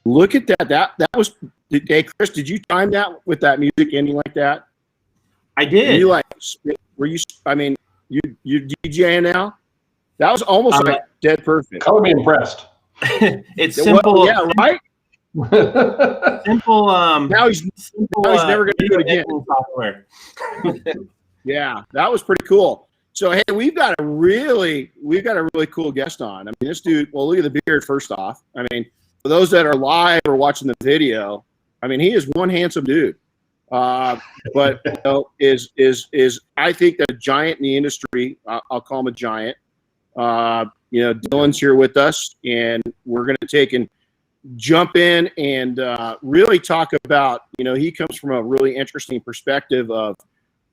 Look at that. That was. Hey, Chris, did you time that with that music ending like that? I did. Were you? I mean, you DJing now? That was almost like dead perfect. Color me impressed. It's simple. Yeah, right. Simple. Now he's never going to do it again. Software. Yeah, that was pretty cool. So hey, we've got a really cool guest on. I mean, this dude. Well, look at the beard first off. I mean, for those that are live or watching the video, I mean, he is one handsome dude. But is I think a giant in the industry. I'll call him a giant. Dylan's here with us, and we're going to take and jump in and really talk about. He comes from a really interesting perspective of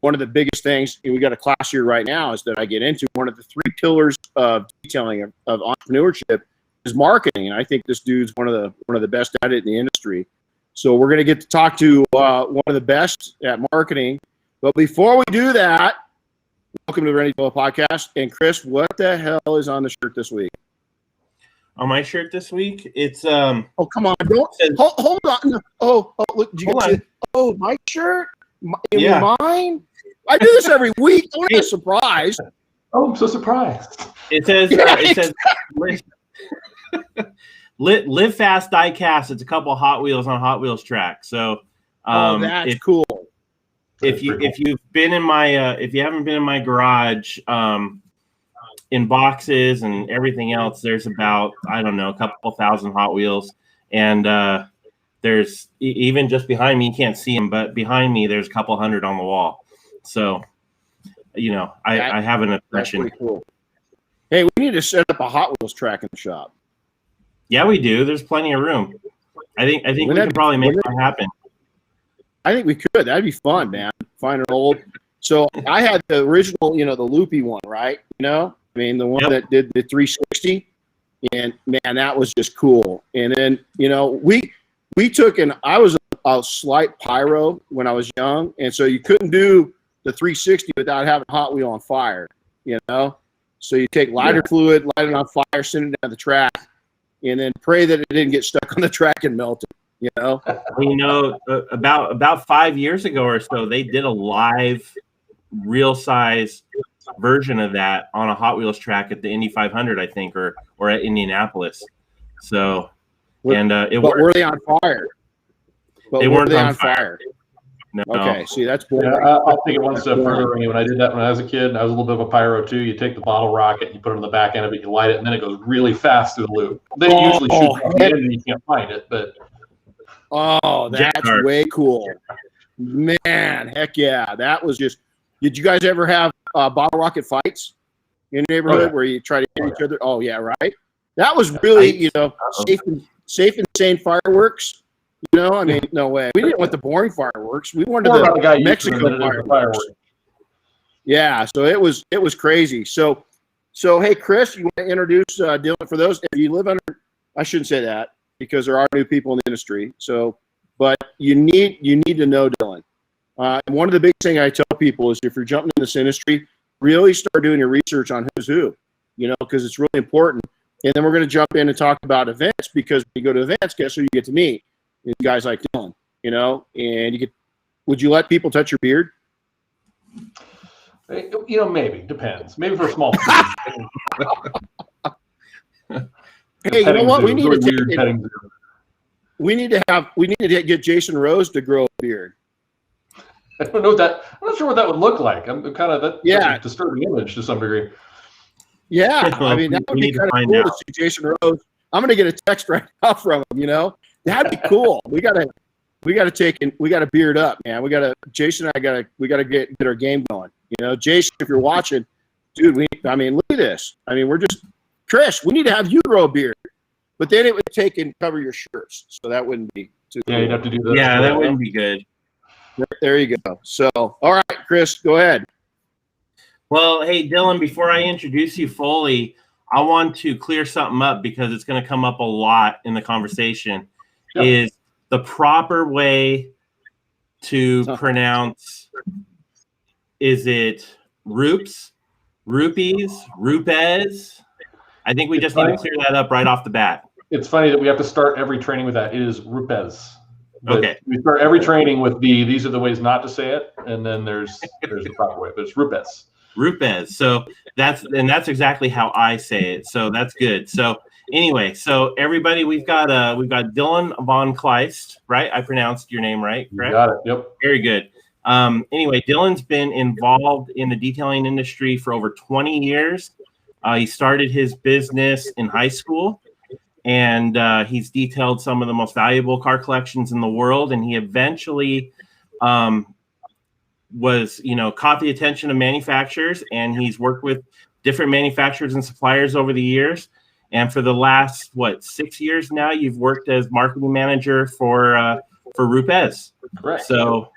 one of the biggest things. We got a class here right now is that I get into. One of the 3 pillars of detailing of entrepreneurship is marketing, and I think this dude's one of the best at it in the industry. So we're going to get to talk to one of the best at marketing. But before we do that, welcome to the Renny Doyle Podcast. And Chris, what the hell is on the shirt this week? On my shirt this week, it's Oh, come on! Hold on! Oh, look! Did you get my shirt? Mine? I do this every week. Don't be surprised. Oh, I'm so surprised. It says. Live fast, die cast. It's a couple Hot Wheels on Hot Wheels track. So, that's cool. If you haven't been in my garage, in boxes and everything else, there's about a couple thousand Hot Wheels, and there's even just behind me. You can't see them, but behind me there's a couple hundred on the wall. So, I have an impression. That's pretty cool. Hey, we need to set up a Hot Wheels track in the shop. Yeah, we do. There's plenty of room. I think we can probably make that happen. I think we could. That'd be fun, man. Find an old. So I had the original, the loopy one, right? I mean, the one that did the 360, and man, that was just cool. And then, we took I was a slight pyro when I was young, and so you couldn't do the 360 without having Hot Wheel on fire, So you take lighter fluid, light it on fire, send it down the track, and then pray that it didn't get stuck on the track and melt it, About 5 years ago or so, they did a live, real size version of that on a Hot Wheels track at the Indy 500, I think, or at Indianapolis. So, it worked. Were they on fire? They weren't on fire. No. Okay, see, that's boring. Yeah, I'll take it one step further. When I did that when I was a kid, I was a little bit of a pyro too. You take the bottle rocket, you put it on the back end of it, you light it, and then it goes really fast through the loop. They usually shoot from the end and you can't find it, but that's way cool. Man, heck yeah. That was just did you guys ever have bottle rocket fights in the neighborhood where you try to hit each other? Oh yeah, right. That was really, safe and sane fireworks. I mean, no way. We didn't want the boring fireworks. We wanted the Mexican fireworks. Yeah, so it was crazy. So hey, Chris, you want to introduce Dylan for those? If you live under, I shouldn't say that because there are new people in the industry. So, but you need to know Dylan. One of the big things I tell people is if you're jumping in this industry, really start doing your research on who's who. Because it's really important. And then we're going to jump in and talk about events because when you go to events, guess who you get to meet? Guys like Dylan, and would you let people touch your beard? Maybe depends. Maybe for a small. Hey, you know what? We need to get Jason Rose to grow a beard. I don't know that. I'm not sure what that would look like. I'm kind of that's a disturbing image to some degree. Yeah, I mean that would be kind of cool to see Jason Rose. I'm going to get a text right now from him. That'd be cool. We gotta beard up, man. Jason and I gotta get our game going. Jason, if you're watching, dude, look at this. We're just Chris, we need to have you grow a beard. But then it would take and cover your shirts. So that wouldn't be too cool. You'd have to do that. Yeah, that wouldn't be good. There you go. So all right, Chris, go ahead. Well, hey Dylan, before I introduce you fully, I want to clear something up because it's going to come up a lot in the conversation. Yep. Is the proper way to pronounce, is it Rupes, Rupes? I think we just need to clear that up right off the bat. It's funny that we have to start every training with that. It is Rupes. Okay. We start every training with these are the ways not to say it, and then there's the proper way, but it's Rupes. Rupes. So that's exactly how I say it. So that's good. So anyway, so everybody, we've got Dylan von Kleist, right? I pronounced your name right, correct? You got it. Yep. Very good. Anyway, Dylan's been involved in the detailing industry for over 20 years. He started his business in high school, and he's detailed some of the most valuable car collections in the world. And he eventually was, caught the attention of manufacturers, and he's worked with different manufacturers and suppliers over the years. And for the last, 6 years now, you've worked as marketing manager for Rupes. Correct. So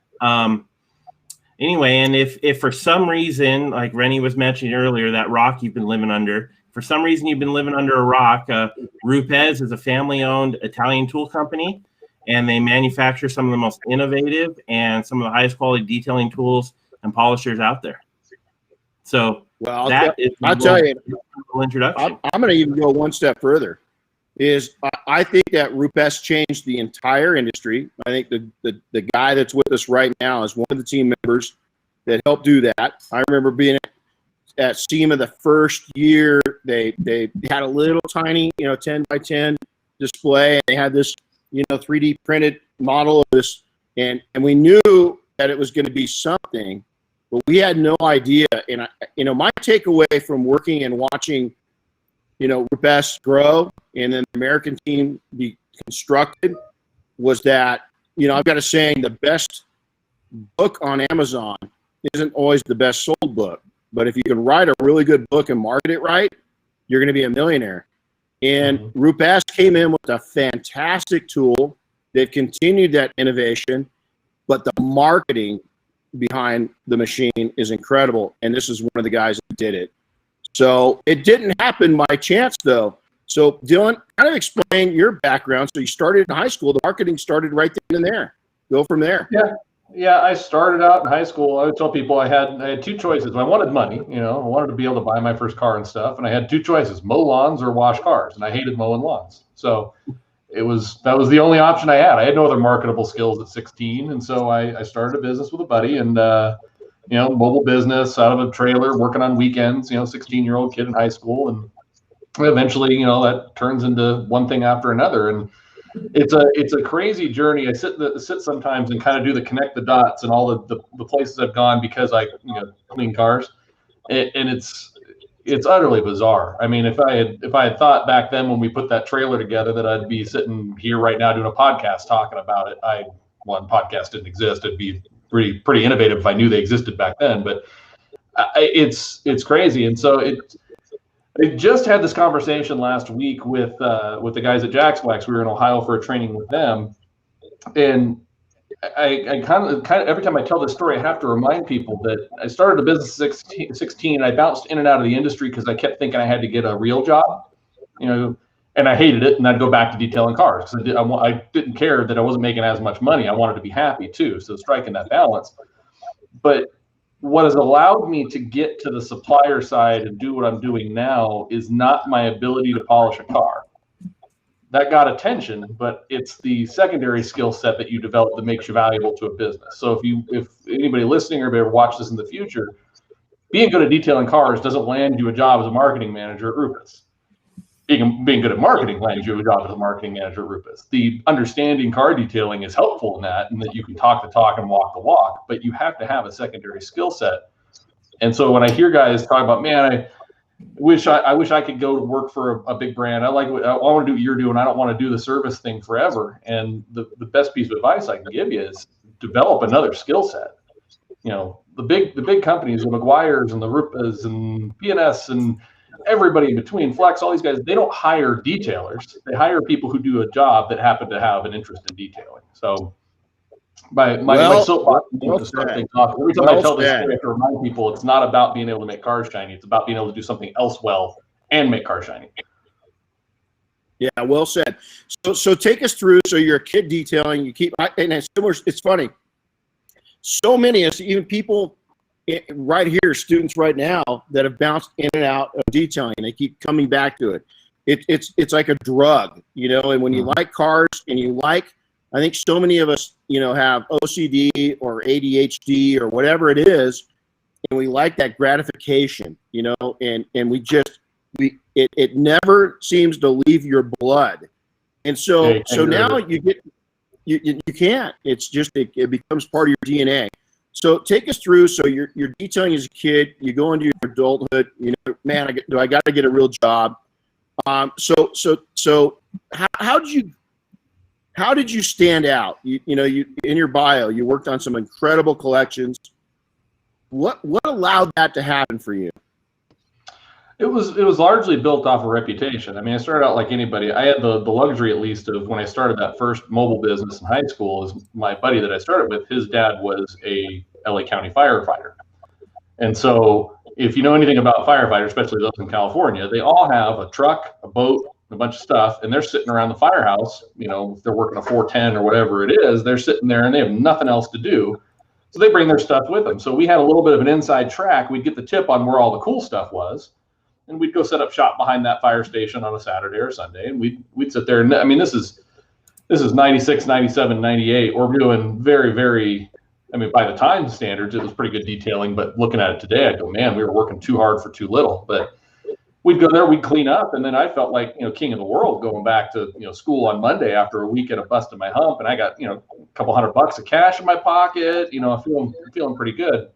anyway, and if for some reason, like Renny was mentioning earlier, that rock you've been living under, for some reason you've been living under a rock, Rupes is a family-owned Italian tool company, and they manufacture some of the most innovative and some of the highest quality detailing tools and polishers out there. So Well, I'll tell you, introduction. I'm going to even go one step further. I think that Rupes changed the entire industry. I think the guy that's with us right now is one of the team members that helped do that. I remember being at SEMA the first year. They had a little tiny 10 by 10 display, and they had this 3D printed model of this, and we knew that it was going to be something, but we had no idea. And my takeaway from working and watching Rupes grow and then the American team be constructed was that I've got a saying: the best book on Amazon isn't always the best sold book, but if you can write a really good book and market it right, you're going to be a millionaire. And Rupes came in with a fantastic tool. They've continued that innovation, but the marketing behind the machine is incredible. And this is one of the guys that did it. So it didn't happen by chance, though. So Dylan, kind of explain your background. So you started in high school. The marketing started right then and there. Go from there. Yeah. I started out in high school. I would tell people I had two choices. I wanted money. I wanted to be able to buy my first car and stuff. And I had two choices: mow lawns or wash cars. And I hated mowing lawns. So that was the only option I had. I had no other marketable skills at 16. And so I started a business with a buddy, and mobile business out of a trailer, working on weekends, 16-year-old kid in high school. And eventually, that turns into one thing after another. And it's a crazy journey. I sit sometimes and kind of do the connect the dots and all the places I've gone because I clean cars, and it's utterly bizarre. I mean, if I had thought back then when we put that trailer together that I'd be sitting here right now doing a podcast talking about it, podcast didn't exist. It'd be pretty innovative if I knew they existed back then. But it's crazy. And so I just had this conversation last week with the guys at Jack's Wax. We were in Ohio for a training with them, and I kind of every time I tell this story, I have to remind people that I started a business at 16. And I bounced in and out of the industry because I kept thinking I had to get a real job, and I hated it. And I'd go back to detailing cars because I didn't care that I wasn't making as much money. I wanted to be happy too, so striking that balance. But what has allowed me to get to the supplier side and do what I'm doing now is not my ability to polish a car. That got attention, but it's the secondary skill set that you develop that makes you valuable to a business. So if anybody listening or ever watch this in the future, being good at detailing cars doesn't land you a job as a marketing manager at Rupes. Being good at marketing lands you a job as a marketing manager at Rupes. The understanding car detailing is helpful in that you can talk the talk and walk the walk, but you have to have a secondary skill set. And so when I hear guys talk about, man, I wish I could go to work for a big brand. I want to do what you're doing. I don't want to do the service thing forever. And the best piece of advice I can give you is develop another skill set. The big companies, the McGuire's and the Rupes and P&S and everybody in between, Flex, all these guys, they don't hire detailers. They hire people who do a job that happen to have an interest in detailing. So my soapbox to start things off. Every time I tell this story, I have to remind people it's not about being able to make cars shiny. It's about being able to do something else well and make cars shiny. Yeah, well said. So take us through. So you're a kid detailing. And it's funny. So many, even people right here, students right now that have bounced in and out of detailing. They keep coming back to it. it's like a drug, you know. And when you like cars and you like, I think so many of us, you know, have OCD or ADHD or whatever it is, and we like that gratification, you know, and it never seems to leave your blood. And so now you can't. It's just it becomes part of your DNA. So take us through. So you're detailing as a kid. You go into your adulthood. You know, man, I got to get a real job. So how did you stand out? You know, in your bio, you worked on some incredible collections. What allowed that to happen for you? It was largely built off of reputation. I mean, I started out like anybody. I had the luxury, at least, of when I started that first mobile business in high school, is my buddy that I started with, his dad was a LA County firefighter. And so if you know anything about firefighters, especially those in California, they all have a truck, a boat, a bunch of stuff, and they're sitting around the firehouse. You know, if they're working a 410 or whatever it is, they're sitting there and they have nothing else to do. So they bring their stuff with them. So we had a little bit of an inside track. We'd get the tip on where all the cool stuff was. And we'd go set up shop behind that fire station on a Saturday or Sunday, and we'd sit there. And I mean, this is 96, 97, 98. We're doing very, very, I mean, by the time standards, it was pretty good detailing. But looking at it today, I go, man, we were working too hard for too little. But we'd go there, we'd clean up, and then I felt like, you know, king of the world going back to, you know, school on Monday after a week at a busted my hump, and I got, you know, a couple $100 of cash in my pocket. You know, I'm feeling pretty good.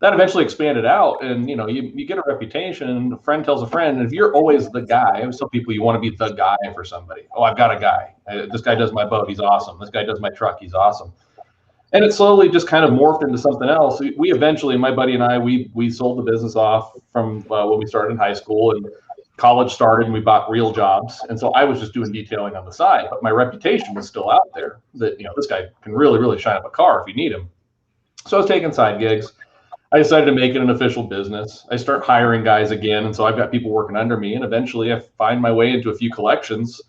That eventually expanded out, and you know, you get a reputation. A friend tells a friend, and if you're always the guy, I always tell people you want to be the guy for somebody. Oh, I've got a guy. This guy does my boat. He's awesome. This guy does my truck. He's awesome. And it slowly just kind of morphed into something else. We eventually, my buddy and I, we sold the business off from when we started in high school, and college started, and we bought real jobs. And so I was just doing detailing on the side, but my reputation was still out there that, you know, this guy can really, really shine up a car if you need him. So I was taking side gigs. I decided to make it an official business. I start hiring guys again, and so I've got people working under me, and eventually I find my way into a few collections.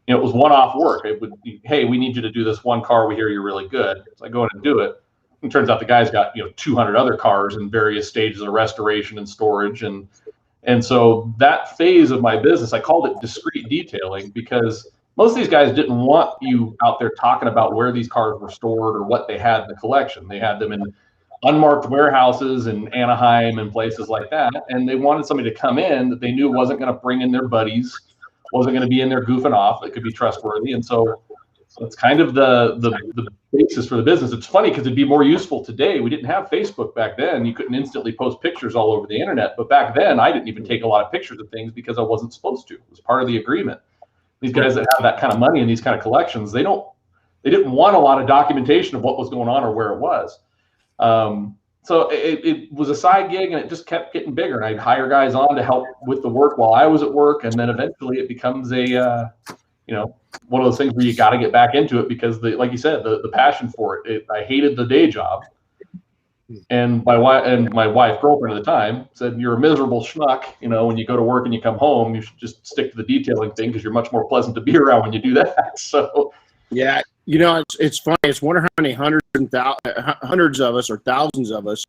You know, it was one-off work. It would be, hey, we need you to do this one car. We hear you're really good. So I go in and do it. And it turns out the guy's got, you know, 200 other cars in various stages of restoration and storage. And so that phase of my business, I called it discrete detailing, because most of these guys didn't want you out there talking about where these cars were stored or what they had in the collection. They had them in unmarked warehouses in Anaheim and places like that. And they wanted somebody to come in that they knew wasn't going to bring in their buddies, wasn't going to be in there goofing off, that could be trustworthy. And so it's kind of the basis for the business. It's funny because it'd be more useful today. We didn't have Facebook back then. You couldn't instantly post pictures all over the internet. But back then, I didn't even take a lot of pictures of things because I wasn't supposed to. It was part of the agreement. These guys that have that kind of money in these kind of collections, they didn't want a lot of documentation of what was going on or where it was. So it was a side gig, and it just kept getting bigger, and I'd hire guys on to help with the work while I was at work. And then eventually it becomes a, you know, one of those things where you got to get back into it because like you said, the passion for it. I hated the day job. And my wife, girlfriend at the time, said, "You're a miserable schmuck. You know, when you go to work and you come home, you should just stick to the detailing thing because you're much more pleasant to be around when you do that." So, yeah, you know, it's funny. It's wonder how many hundreds of us or thousands of us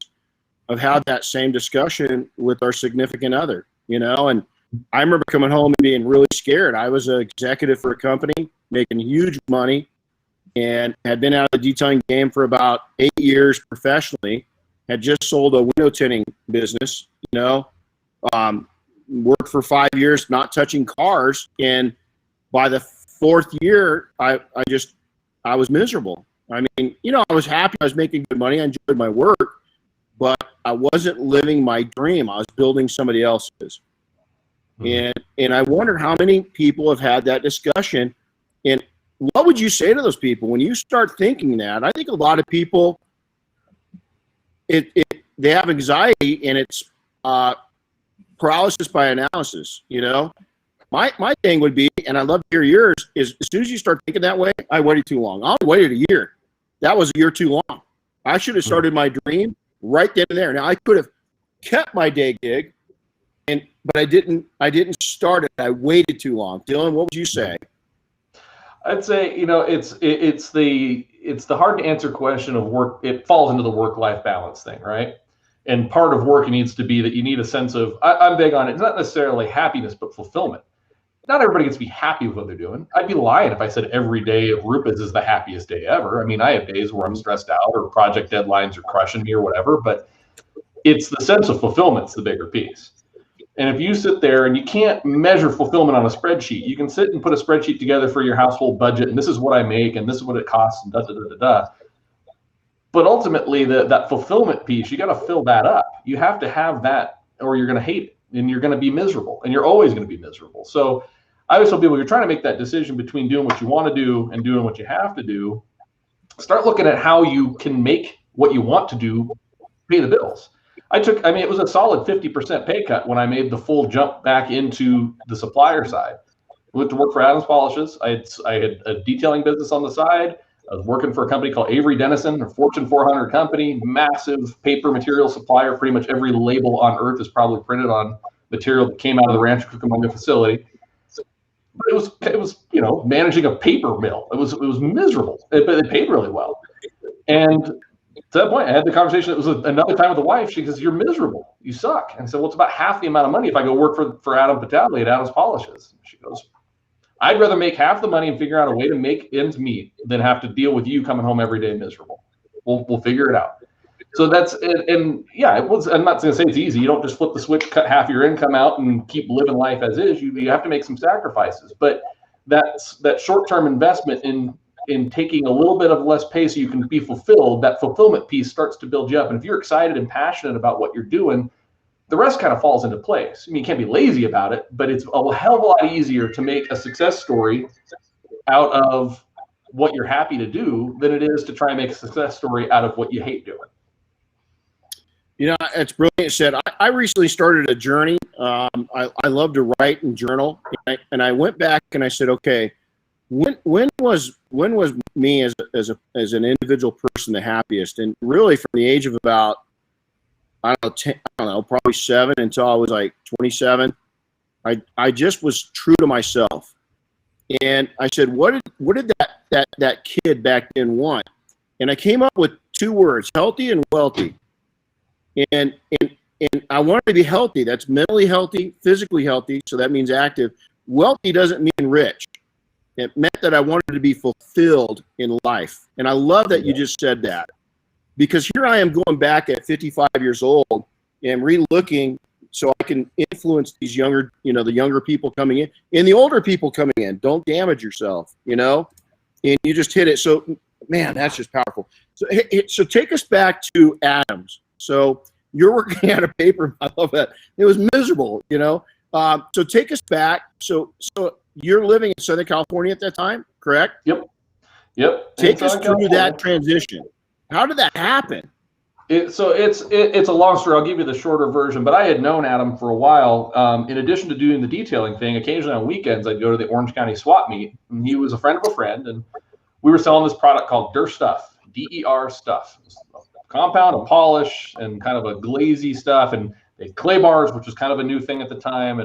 have had that same discussion with our significant other. You know, and I remember coming home and being really scared. I was an executive for a company making huge money, and had been out of the detailing game for about 8 years professionally, had just sold a window tinting business, you know, worked for 5 years not touching cars. And by the fourth year, I was miserable. I mean, you know, I was happy. I was making good money. I enjoyed my work, but I wasn't living my dream. I was building somebody else's. And I wonder how many people have had that discussion. And what would you say to those people when you start thinking that? I think a lot of people, they have anxiety, and it's paralysis by analysis. You know, my thing would be, and I'd love to hear yours, is as soon as you start thinking that way, I waited too long. I only waited a year. That was a year too long. I should have started my dream right then and there. Now I could have kept my day gig, but I didn't start it. I waited too long. Dylan, what would you say? I'd say, you know, it's the hard to answer question of work. It falls into the work-life balance thing, right? And part of work needs to be that you need a sense of, I'm big on it. It's not necessarily happiness, but fulfillment. not everybody gets to be happy with what they're doing. I'd be lying if I said every day of Rupes is the happiest day ever. I mean, I have days where I'm stressed out or project deadlines are crushing me or whatever, but it's the sense of fulfillment's the bigger piece. And if you sit there and you can't measure fulfillment on a spreadsheet, you can sit and put a spreadsheet together for your household budget, and this is what I make, and this is what it costs, and da da da da da. But ultimately, that fulfillment piece, you got to fill that up. You have to have that, or you're going to hate it, and you're going to be miserable, and you're always going to be miserable. So I always tell people, you're trying to make that decision between doing what you want to do and doing what you have to do. Start looking at how you can make what you want to do pay the bills. It was a solid 50% pay cut when I made the full jump back into the supplier side. I went to work for Adams Polishes. I had a detailing business on the side. I was working for a company called Avery Dennison, a Fortune 400 company, massive paper material supplier. Pretty much every label on earth is probably printed on material that came out of the Rancho Cucamonga facility. But it was managing a paper mill. It was miserable, but it paid really well. And to that point, I had the conversation. It was another time with the wife. She goes, "You're miserable. You suck." And I said, "Well, it's about half the amount of money if I go work for Adam Vitale at Adams Polishes." She goes, "I'd rather make half the money and figure out a way to make ends meet than have to deal with you coming home every day miserable. We'll figure it out." So that's it. And yeah, it was. I'm not going to say it's easy. You don't just flip the switch, cut half your income out, and keep living life as is. You have to make some sacrifices. But that short-term investment in taking a little bit of less pay so you can be fulfilled, that fulfillment piece starts to build you up. And if you're excited and passionate about what you're doing, the rest kind of falls into place. I mean, you can't be lazy about it, but it's a hell of a lot easier to make a success story out of what you're happy to do than it is to try and make a success story out of what you hate doing. It's brilliant said. I recently started a journey. I love to write and journal, and I went back and I said, okay, when was me as an individual person the happiest? And really, from the age of about probably 7 until I was like 27, I just was true to myself. And I said, what did that kid back then want? And I came up with 2 words: healthy and wealthy. And I wanted to be healthy. That's mentally healthy, physically healthy. So that means active. Wealthy doesn't mean rich. It meant that I wanted to be fulfilled in life. And I love that you just said that, because here I am going back at 55 years old and re-looking so I can influence these younger, the younger people coming in and the older people coming in. Don't damage yourself, and you just hit it. So, man, that's just powerful. So take us back to Adams. So you're working at a paper. I love that. It was miserable, So take us back. So you're living in Southern California at that time, correct? Yep. Take us through that transition. How did that happen? It's a long story. I'll give you the shorter version, but I had known Adam for a while. In addition to doing the detailing thing, occasionally on weekends, I'd go to the Orange County swap meet, and he was a friend of a friend, and we were selling this product called Der Stuff, DER stuff. Compound and polish and kind of a glazy stuff, and they had clay bars, which was kind of a new thing at the time.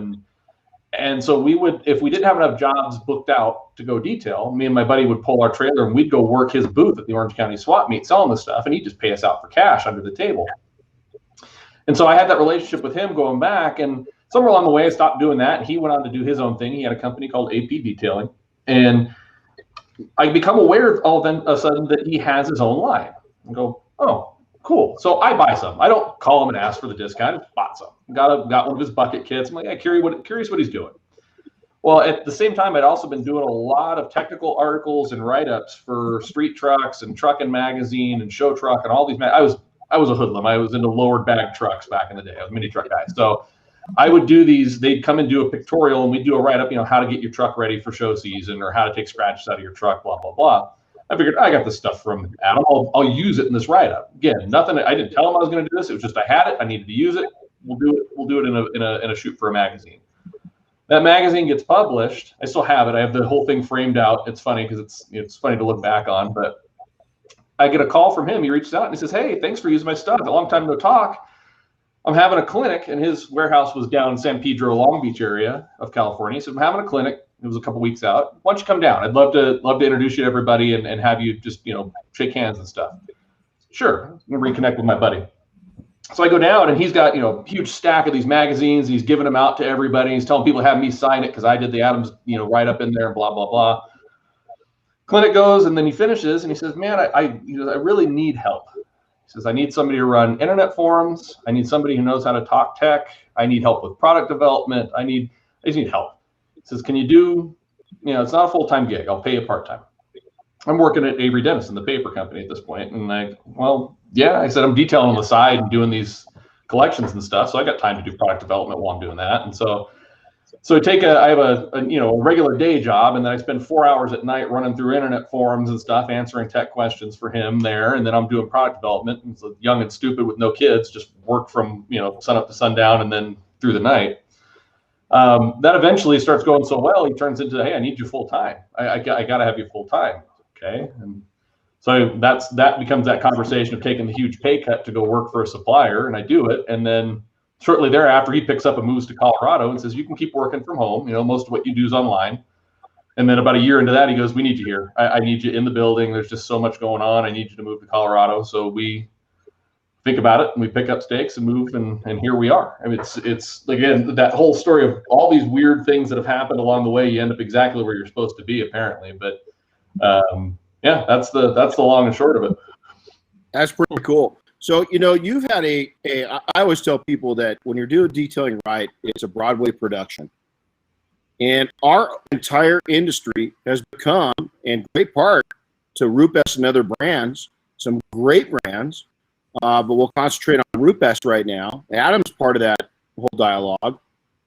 And so we would, if we didn't have enough jobs booked out to go detail, me and my buddy would pull our trailer and we'd go work his booth at the Orange County swap meet selling this stuff, and he'd just pay us out for cash under the table. And so I had that relationship with him going back, and somewhere along the way I stopped doing that, and he went on to do his own thing. He had a company called AP Detailing, and I become aware all of a sudden that he has his own line. I go, oh, cool. So I buy some. I don't call him and ask for the discount. I just bought some. Got one of his bucket kits. I'm like, yeah, curious what he's doing. Well, at the same time, I'd also been doing a lot of technical articles and write-ups for Street Trucks and Truckin' Magazine and Show Truck and all these. I was a hoodlum. I was into lowered bag trucks back in the day. I was a mini truck guy. So I would do these. They'd come and do a pictorial, and we'd do a write-up, how to get your truck ready for show season or how to take scratches out of your truck, blah, blah, blah. I figured I got this stuff from Adam. I'll use it in this write-up. Again, nothing. I didn't tell him I was going to do this. It was just I had it. I needed to use it. We'll do it in a shoot for a magazine. That magazine gets published. I still have it. I have the whole thing framed out. It's funny because it's funny to look back on. But I get a call from him. He reaches out and he says, "Hey, thanks for using my stuff. A long time no talk. I'm having a clinic," and his warehouse was down in San Pedro, Long Beach area of California. He said, "I'm having a clinic." It was a couple weeks out. Why don't you come down? I'd love to introduce you to everybody and have you just, shake hands and stuff. Sure. I'm going to reconnect with my buddy. So I go down, and he's got, a huge stack of these magazines. He's giving them out to everybody. He's telling people to have me sign it because I did the Adams, write up in there and blah, blah, blah. Clinic goes, and then he finishes, and he says, man, I really need help. He says, I need somebody to run internet forums. I need somebody who knows how to talk tech. I need help with product development. I just need help. He says, can you do, it's not a full-time gig. I'll pay you part-time. I'm working at Avery Dennison, the paper company at this point. And yeah, I said, I'm detailing on the side and doing these collections and stuff. So I got time to do product development while I'm doing that. And so I have a regular day job, and then I spend 4 hours at night running through internet forums and stuff, answering tech questions for him there. And then I'm doing product development. And so young and stupid with no kids, just work from, sun up to sundown and then through the night. That eventually starts going so well, he turns into, hey, I need you full time. I got to have you full time. Okay. And so that becomes that conversation of taking the huge pay cut to go work for a supplier. And I do it. And then shortly thereafter, he picks up and moves to Colorado and says, you can keep working from home. Most of what you do is online. And then about a year into that, he goes, we need you here. I need you in the building. There's just so much going on. I need you to move to Colorado. So we think about it, and we pick up stakes and move, and here we are. I mean, it's again, that whole story of all these weird things that have happened along the way. You end up exactly where you're supposed to be, apparently. But yeah, that's the long and short of it. That's pretty cool. So, you've had I always tell people that when you're doing detailing right, it's a Broadway production. And our entire industry has become, in great part, to Rupes and other brands, some great brands, but we'll concentrate on Rupes right now. Adam's part of that whole dialogue.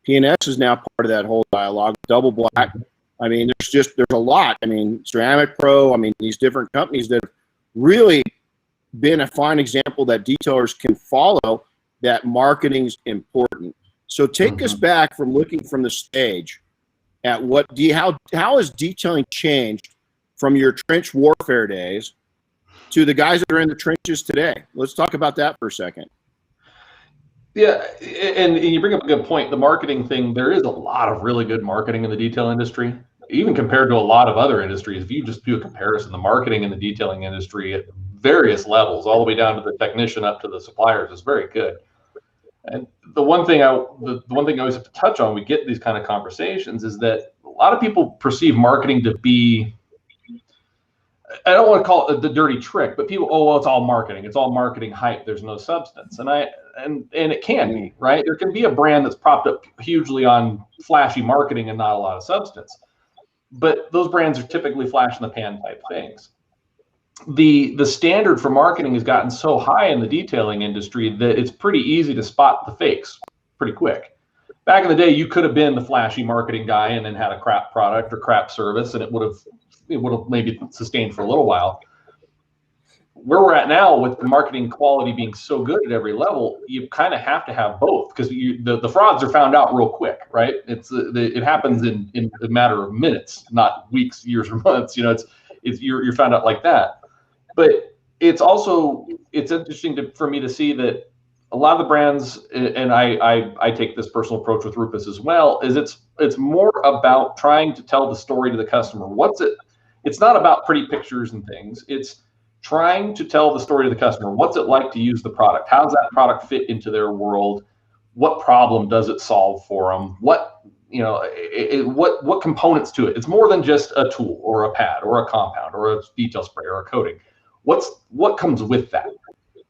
P&S is now part of that whole dialogue. Double Black. I mean, there's a lot. I mean, Ceramic Pro. I mean, these different companies that have really been a fine example that detailers can follow, that marketing's important. So take us back from looking from the stage at how has detailing changed from your trench warfare days to the guys that are in the trenches today? Let's talk about that for a second. Yeah, and you bring up a good point. The marketing thing, there is a lot of really good marketing in the detail industry, even compared to a lot of other industries. If you just do a comparison, the marketing in the detailing industry at various levels, all the way down to the technician up to the suppliers, is very good. And the one thing I always have to touch on, we get these kind of conversations, is that a lot of people perceive marketing to be, I don't want to call it the dirty trick, but people, it's all marketing. It's all marketing hype. There's no substance. And it can be, right? There can be a brand that's propped up hugely on flashy marketing and not a lot of substance. But those brands are typically flash in the pan type things. The standard for marketing has gotten so high in the detailing industry that it's pretty easy to spot the fakes pretty quick. Back in the day, you could have been the flashy marketing guy and then had a crap product or crap service, and it would have maybe sustained for a little while. Where we're at now, with the marketing quality being so good at every level, you kind of have to have both, because the frauds are found out real quick, right? It happens in a matter of minutes, not weeks, years, or months. You're found out like that. But it's interesting for me to see that a lot of the brands, and I take this personal approach with Rupes as well, is it's more about trying to tell the story to the customer. It's not about pretty pictures and things. It's trying to tell the story to the customer. What's it like to use the product? How does that product fit into their world? What problem does it solve for them? What components to it? It's more than just a tool or a pad or a compound or a detail spray or a coating. What comes with that?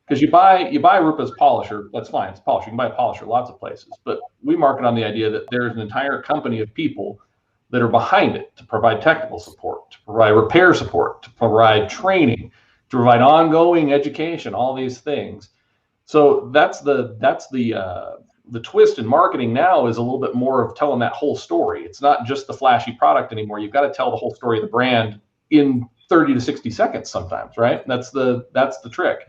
Because you buy Rupes polisher, that's fine. It's polisher. You can buy a polisher lots of places, but we market on the idea that there's an entire company of people that are behind it to provide technical support, to provide repair support, to provide training, to provide ongoing education, all these things. So that's the twist in marketing now, is a little bit more of telling that whole story. It's not just the flashy product anymore. You've got to tell the whole story of the brand in 30 to 60 seconds sometimes, right? That's the trick.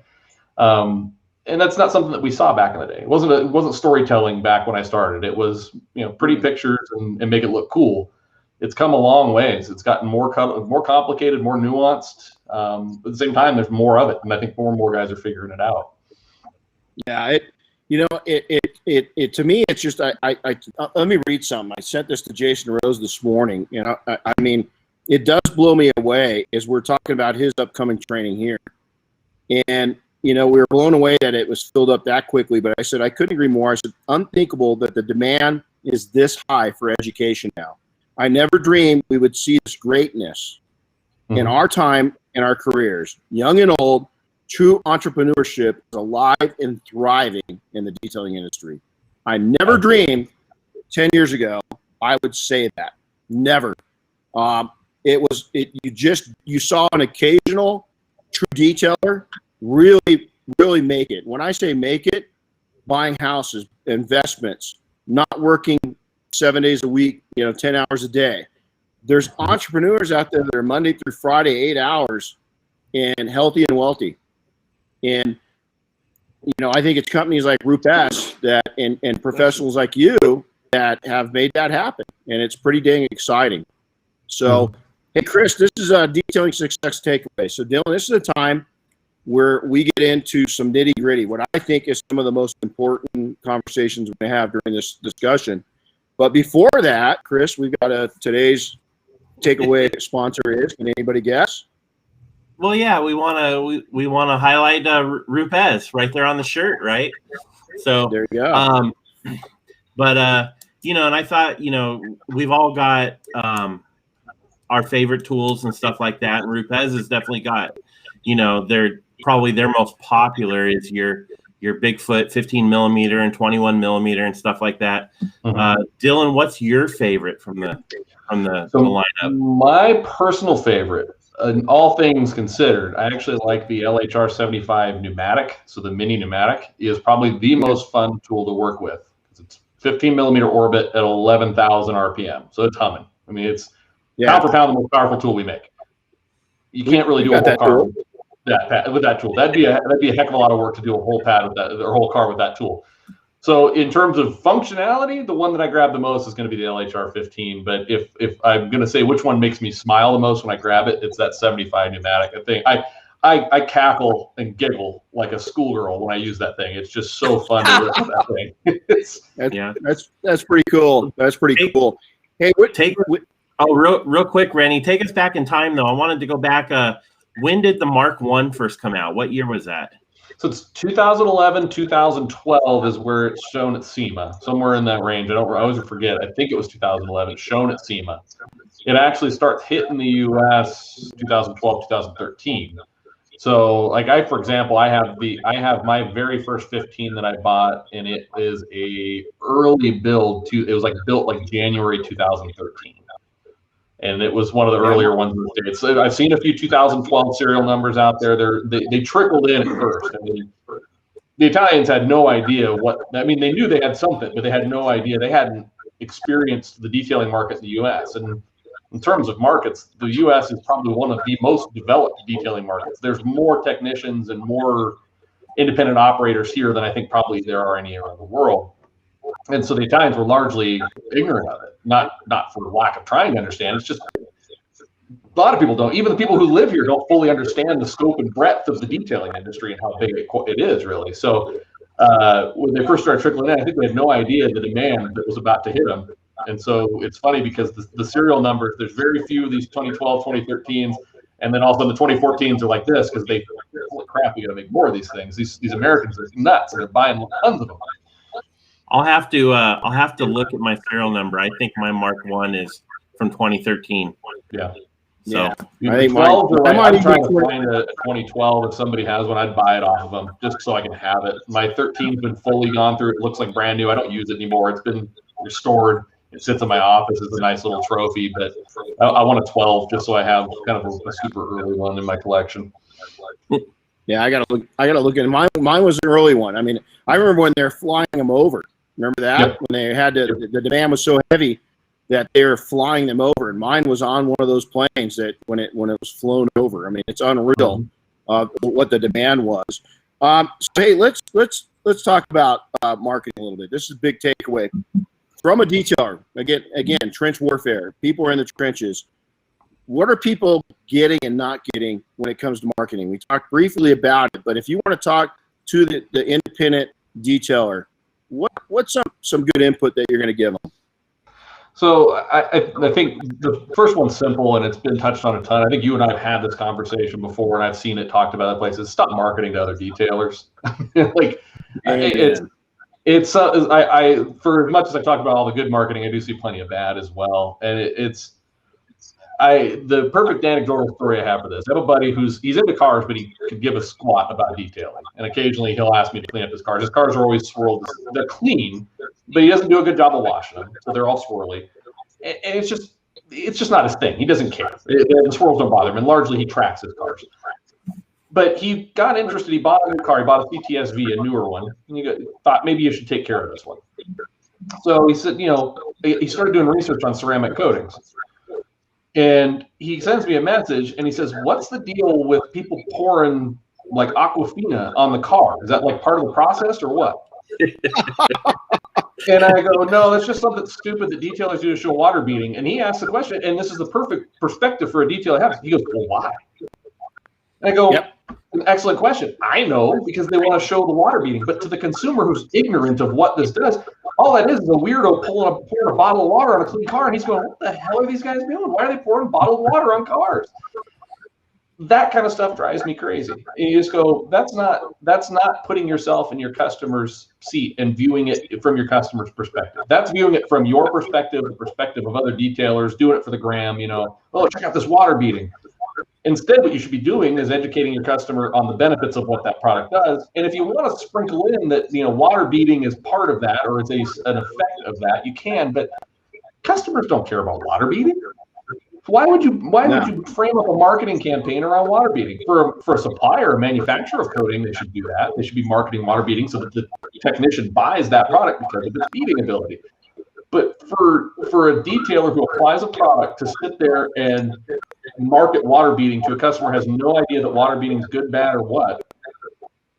And that's not something that we saw back in the day. It wasn't storytelling back when I started. It was, pretty pictures and make it look cool. It's come a long ways. It's gotten more complicated, more nuanced. At the same time, there's more of it, and I think more and more guys are figuring it out. Yeah, it to me, it's just let me read something. I sent this to Jason Rose this morning. I mean, it does blow me away as we're talking about his upcoming training here. And we were blown away that it was filled up that quickly. But I said, I couldn't agree more. I said, unthinkable that the demand is this high for education now. I never dreamed we would see this greatness in our time, in our careers, young and old. True entrepreneurship is alive and thriving in the detailing industry. I never dreamed 10 years ago I would say that. Never. You saw an occasional true detailer really, really make it. When I say make it, buying houses, investments, not working 7 days a week, 10 hours a day. There's entrepreneurs out there that are Monday through Friday, 8 hours, and healthy and wealthy. And, I think it's companies like Rupes that and professionals like you that have made that happen. And it's pretty dang exciting. So, hey, Chris, this is a detailing success takeaway. So, Dylan, this is a time where we get into some nitty gritty, what I think is some of the most important conversations we have during this discussion. But before that, Chris, we've got today's takeaway sponsor is. Can anybody guess? Well, yeah, we want to highlight Rupes right there on the shirt, right? So there you go. And I thought, we've all got our favorite tools and stuff like that. And Rupes has definitely got, they're probably their most popular is your Bigfoot 15 millimeter and 21 millimeter and stuff like that. Dylan, what's your favorite from the lineup? My personal favorite, all things considered, I actually like the LHR 75 pneumatic. So the mini pneumatic is probably the most fun tool to work with. It's 15 millimeter orbit at 11,000 RPM. So it's humming. I mean, it's pound for pound the most powerful tool we make. You can't really do a whole car with that tool. That'd be a heck of a lot of work to do a whole pad with that, or whole car with that tool. So in terms of functionality, the one that I grab the most is going to be the LHR 15. But if I'm going to say which one makes me smile the most when I grab it, it's that 75 pneumatic. I think I cackle and giggle like a schoolgirl when I use that thing. It's just so fun to lift that thing. That's pretty cool. That's pretty cool. Hey, real quick, Renny, take us back in time though. I wanted to go back. When did the Mark I first come out? What year was that? So it's 2011, 2012 is where it's shown at SEMA, somewhere in that range. I always forget. I think it was 2011. It's shown at SEMA. It actually starts hitting the U.S. 2012, 2013. So, for example, I have my very first 15 that I bought, and it is a early build. It was built January 2013. And it was one of the earlier ones in the States. So I've seen a few 2012 serial numbers out there. They trickled in at first. I mean, the Italians had no idea they knew they had something, but they had no idea. They hadn't experienced the detailing market in the U.S. And in terms of markets, the U.S. is probably one of the most developed detailing markets. There's more technicians and more independent operators here than I think probably there are any around the world. And so the Italians were largely ignorant of it, not for lack of trying to understand. It's just a lot of people don't. Even the people who live here don't fully understand the scope and breadth of the detailing industry and how big it is, really. So when they first started trickling in, I think they had no idea the demand that was about to hit them. And so it's funny because the serial numbers, there's very few of these 2012, 2013s, and then also the 2014s are like this because holy crap, we got to make more of these things. These Americans are nuts, and they're buying tons of them. I'll have to look at my serial number. I think my Mark I is from 2013. Yeah. So I think I'm trying to find a 2012. If somebody has one, I'd buy it off of them just so I can have it. My 13's been fully gone through. It looks like brand new. I don't use it anymore. It's been restored. It sits in my office as a nice little trophy. But I want a 12 just so I have kind of a super early one in my collection. Yeah, I gotta look at it. Mine was an early one. I mean, I remember when they're flying them over. Remember that? Yep. When they had the demand was so heavy that they were flying them over, and mine was on one of those planes that when it was flown over. I mean, it's unreal what the demand was. So hey, let's talk about marketing a little bit. This is a big takeaway from a detailer. Again, trench warfare. People are in the trenches. What are people getting and not getting when it comes to marketing? We talked briefly about it, but if you want to talk to the independent detailer, what's some good input that you're going to give them? So I think the first one's simple and it's been touched on a ton. I think you and I have had this conversation before, and I've seen it talked about other places. Stop marketing to other detailers. Like it's for as much as I talk about all the good marketing, I do see plenty of bad as well. And the perfect anecdotal story I have for this. I have a buddy he's into cars, but he could give a squat about detailing. And occasionally he'll ask me to clean up his cars. His cars are always swirled. They're clean, but he doesn't do a good job of washing them, so they're all swirly. And it's just not his thing. He doesn't care. The swirls don't bother him, and largely he tracks his cars. But he got interested. He bought a new car. He bought a CTSV, a newer one. And he thought maybe you should take care of this one. So he said, he started doing research on ceramic coatings. And he sends me a message and he says, what's the deal with people pouring like Aquafina on the car? Is that like part of the process or what? And I go, no, that's just something stupid that detailers do to show water beading. And he asked the question, and this is the perfect perspective for a detailer to have. He goes, well, why? And I go, an excellent question. I know, because they want to show the water beading. But to the consumer who's ignorant of what this does, all that is a weirdo pouring a bottle of water on a clean car, and he's going, what the hell are these guys doing? Why are they pouring bottled water on cars? That kind of stuff drives me crazy. And you just go, that's not putting yourself in your customer's seat and viewing it from your customer's perspective. That's viewing it from your perspective, the perspective of other detailers, doing it for the gram, oh, check out this water beading. Instead, what you should be doing is educating your customer on the benefits of what that product does. And if you want to sprinkle in that, water beading is part of that or it's an effect of that, you can. But customers don't care about water beading. Why would you frame up a marketing campaign around water beading? For a supplier or manufacturer of coating, they should do that. They should be marketing water beading so that the technician buys that product because of its beading ability. But for a detailer who applies a product to sit there and market water beading to a customer who has no idea that water beading is good, bad, or what,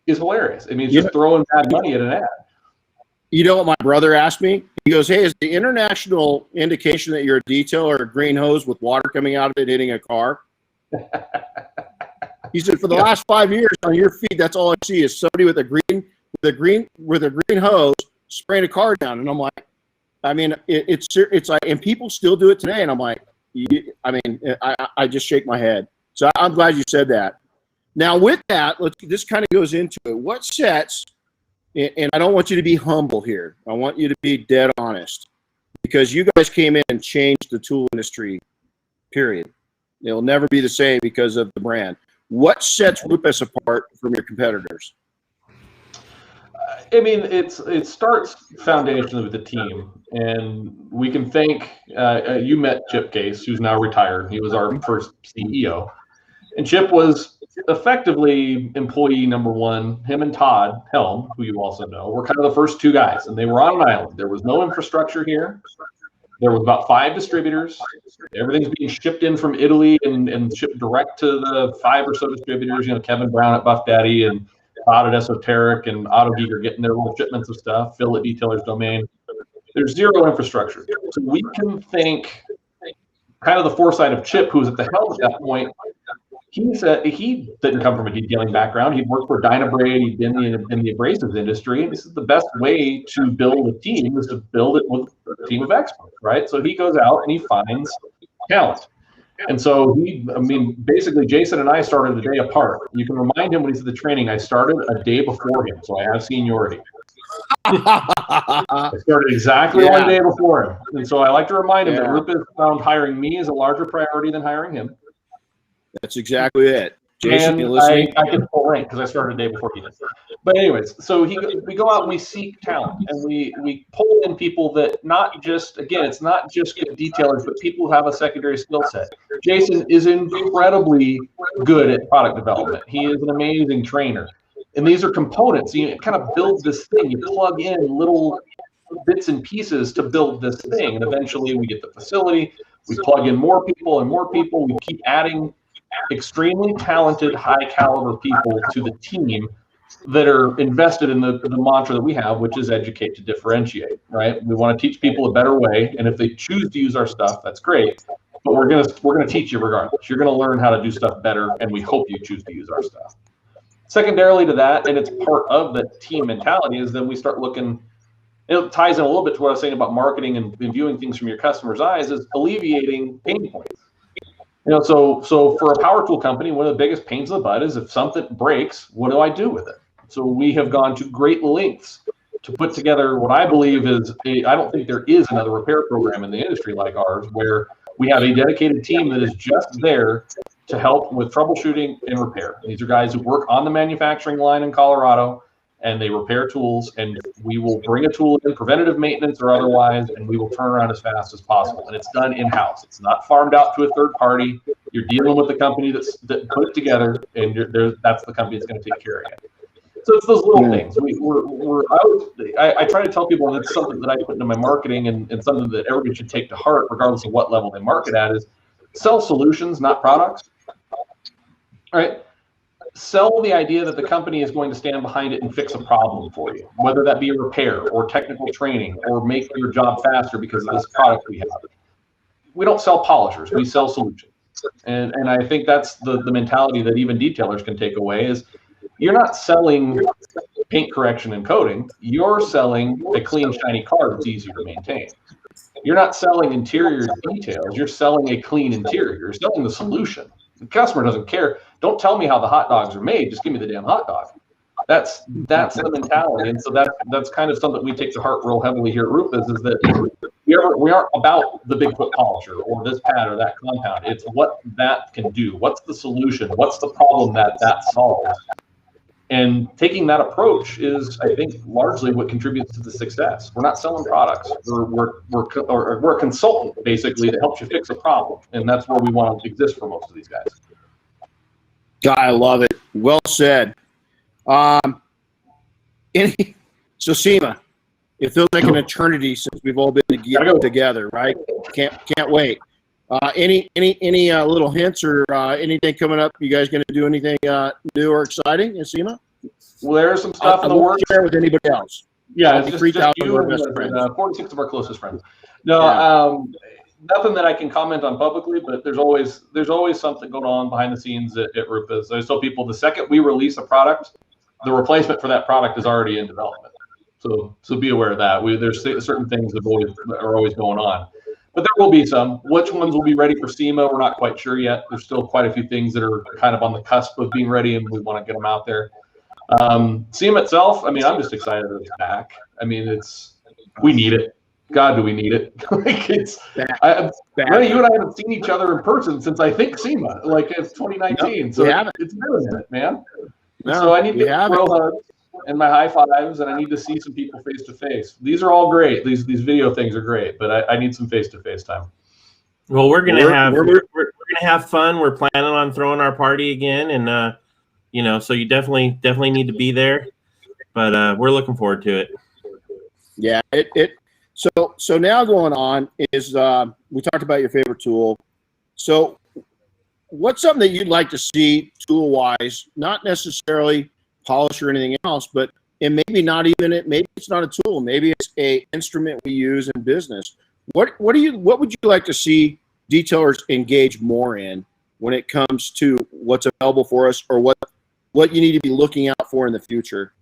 is hilarious. I mean, it's just throwing bad money at an ad. You know what my brother asked me? He goes, hey, is the international indication that you're a detailer a green hose with water coming out of it hitting a car? He said, for the last 5 years on your feed, that's all I see is somebody with a green hose spraying a car down. And I'm like, I mean, it's like, and people still do it today. And I'm like, I just shake my head. So I'm glad you said that. Now with that, this kind of goes into it. What sets, and I don't want you to be humble here. I want you to be dead honest, because you guys came in and changed the tool industry, period. It'll never be the same because of the brand. What sets Rupes apart from your competitors? I mean, it starts foundationally with the team, and we can thank you met Chip Case, who's now retired. He was our first CEO, and Chip was effectively employee number one. Him and Todd Helm, who you also know, were kind of the first two guys, and they were on an island. There was no infrastructure here. There was about 5 distributors. Everything's being shipped in from Italy and shipped direct to the 5 or so distributors. Kevin Brown at Buff Daddy and Todd at Esoteric and AutoGeek are getting their little shipments of stuff. Phil at Detailer's Domain. There's zero infrastructure. So we can thank kind of the foresight of Chip, who was at the helm at that point. He said he didn't come from a detailing background. He'd worked for Dynabrade. He'd been in the abrasives industry. And this is the best way to build a team, is to build it with a team of experts, right? So he goes out and he finds talent. And so basically Jason and I started a day apart. You can remind him when he's at the training, I started a day before him, so I have seniority. I started exactly 1 day before him. And so I like to remind him that Rupes found hiring me as a larger priority than hiring him. That's exactly it. Jason, and you listening? I can pull rank because I started a day before he did. But anyways, so we go out and we seek talent, and we pull in people that it's not just good detailers, but people who have a secondary skill set. Jason is incredibly good at product development. He is an amazing trainer. And these are components. You kind of build this thing. You plug in little bits and pieces to build this thing. And eventually we get the facility. We plug in more people and more people. We keep adding extremely talented, high caliber people to the team that are invested in the mantra that we have, which is educate to differentiate, right? We want to teach people a better way. And if they choose to use our stuff, that's great. But we're gonna teach you regardless. You're gonna learn how to do stuff better, and we hope you choose to use our stuff. Secondarily to that, and it's part of the team mentality, is then we start looking it ties in a little bit to what I was saying about marketing and viewing things from your customer's eyes, is alleviating pain points. So for a power tool company, one of the biggest pains in the butt is if something breaks, what do I do with it? So we have gone to great lengths to put together what I believe is I don't think there is another repair program in the industry like ours, where we have a dedicated team that is just there to help with troubleshooting and repair. These are guys who work on the manufacturing line in Colorado, and they repair tools, and we will bring a tool in, preventative maintenance or otherwise, and we will turn around as fast as possible. And it's done in-house. It's not farmed out to a third party. You're dealing with the company that put it together, and that's the company that's going to take care of it. So it's those little things. I try to tell people, and it's something that I put into my marketing and something that everybody should take to heart, regardless of what level they market at, is sell solutions, not products. All right. Sell the idea that the company is going to stand behind it and fix a problem for you, whether that be a repair or technical training or make your job faster because of this product we have. We don't sell polishers, we sell solutions. And I think that's the mentality that even detailers can take away is you're not selling paint correction and coating, you're selling a clean, shiny car that's easier to maintain. You're not selling interior details, you're selling a clean interior, you're selling the solution. The customer doesn't care. Don't tell me how the hot dogs are made. Just give me the damn hot dog. That's the mentality. And so that's kind of something we take to heart real heavily here at Rupes, is that we aren't about the Bigfoot polisher or this pad or that compound. It's what that can do. What's the solution? What's the problem that solves? And taking that approach is, I think, largely what contributes to the success. We're not selling products. We're a consultant, basically, that helps you fix a problem. And that's where we want to exist for most of these guys. God, I love it. Well said. So, Seema, it feels like an eternity since we've all been together, right? Can't wait. Any little hints or anything coming up? You guys going to do anything new or exciting, Seema? Well, there's some stuff in the works. Share with anybody else. Yeah, it's just 3,000 you of our and best friends. 46 of our closest friends. No, nothing that I can comment on publicly, but there's always something going on behind the scenes at Rupes. I tell people the second we release a product, the replacement for that product is already in development. So be aware of that. There's certain things that are always going on. But there will be some. Which ones will be ready for SEMA, we're not quite sure yet. There's still quite a few things that are kind of on the cusp of being ready, and we want to get them out there. SEMA itself, I mean, I'm just excited that it's back. I mean, we need it. God, do we need it? Like Renny, you and I haven't seen each other in person since I think SEMA, like it's 2019. So it's been a minute, man. No, so I need to throw hugs and my high fives, and I need to see some people face to face. These are all great. These video things are great, but I need some face to face time. Well, we're gonna have fun. We're planning on throwing our party again, and so you definitely need to be there. But we're looking forward to it. Yeah, So now going on is we talked about your favorite tool. So what's something that you'd like to see tool wise, not necessarily polish or anything else, but maybe it's not a tool, maybe it's a instrument we use in business. What would you like to see detailers engage more in when it comes to what's available for us, or what you need to be looking out for in the future?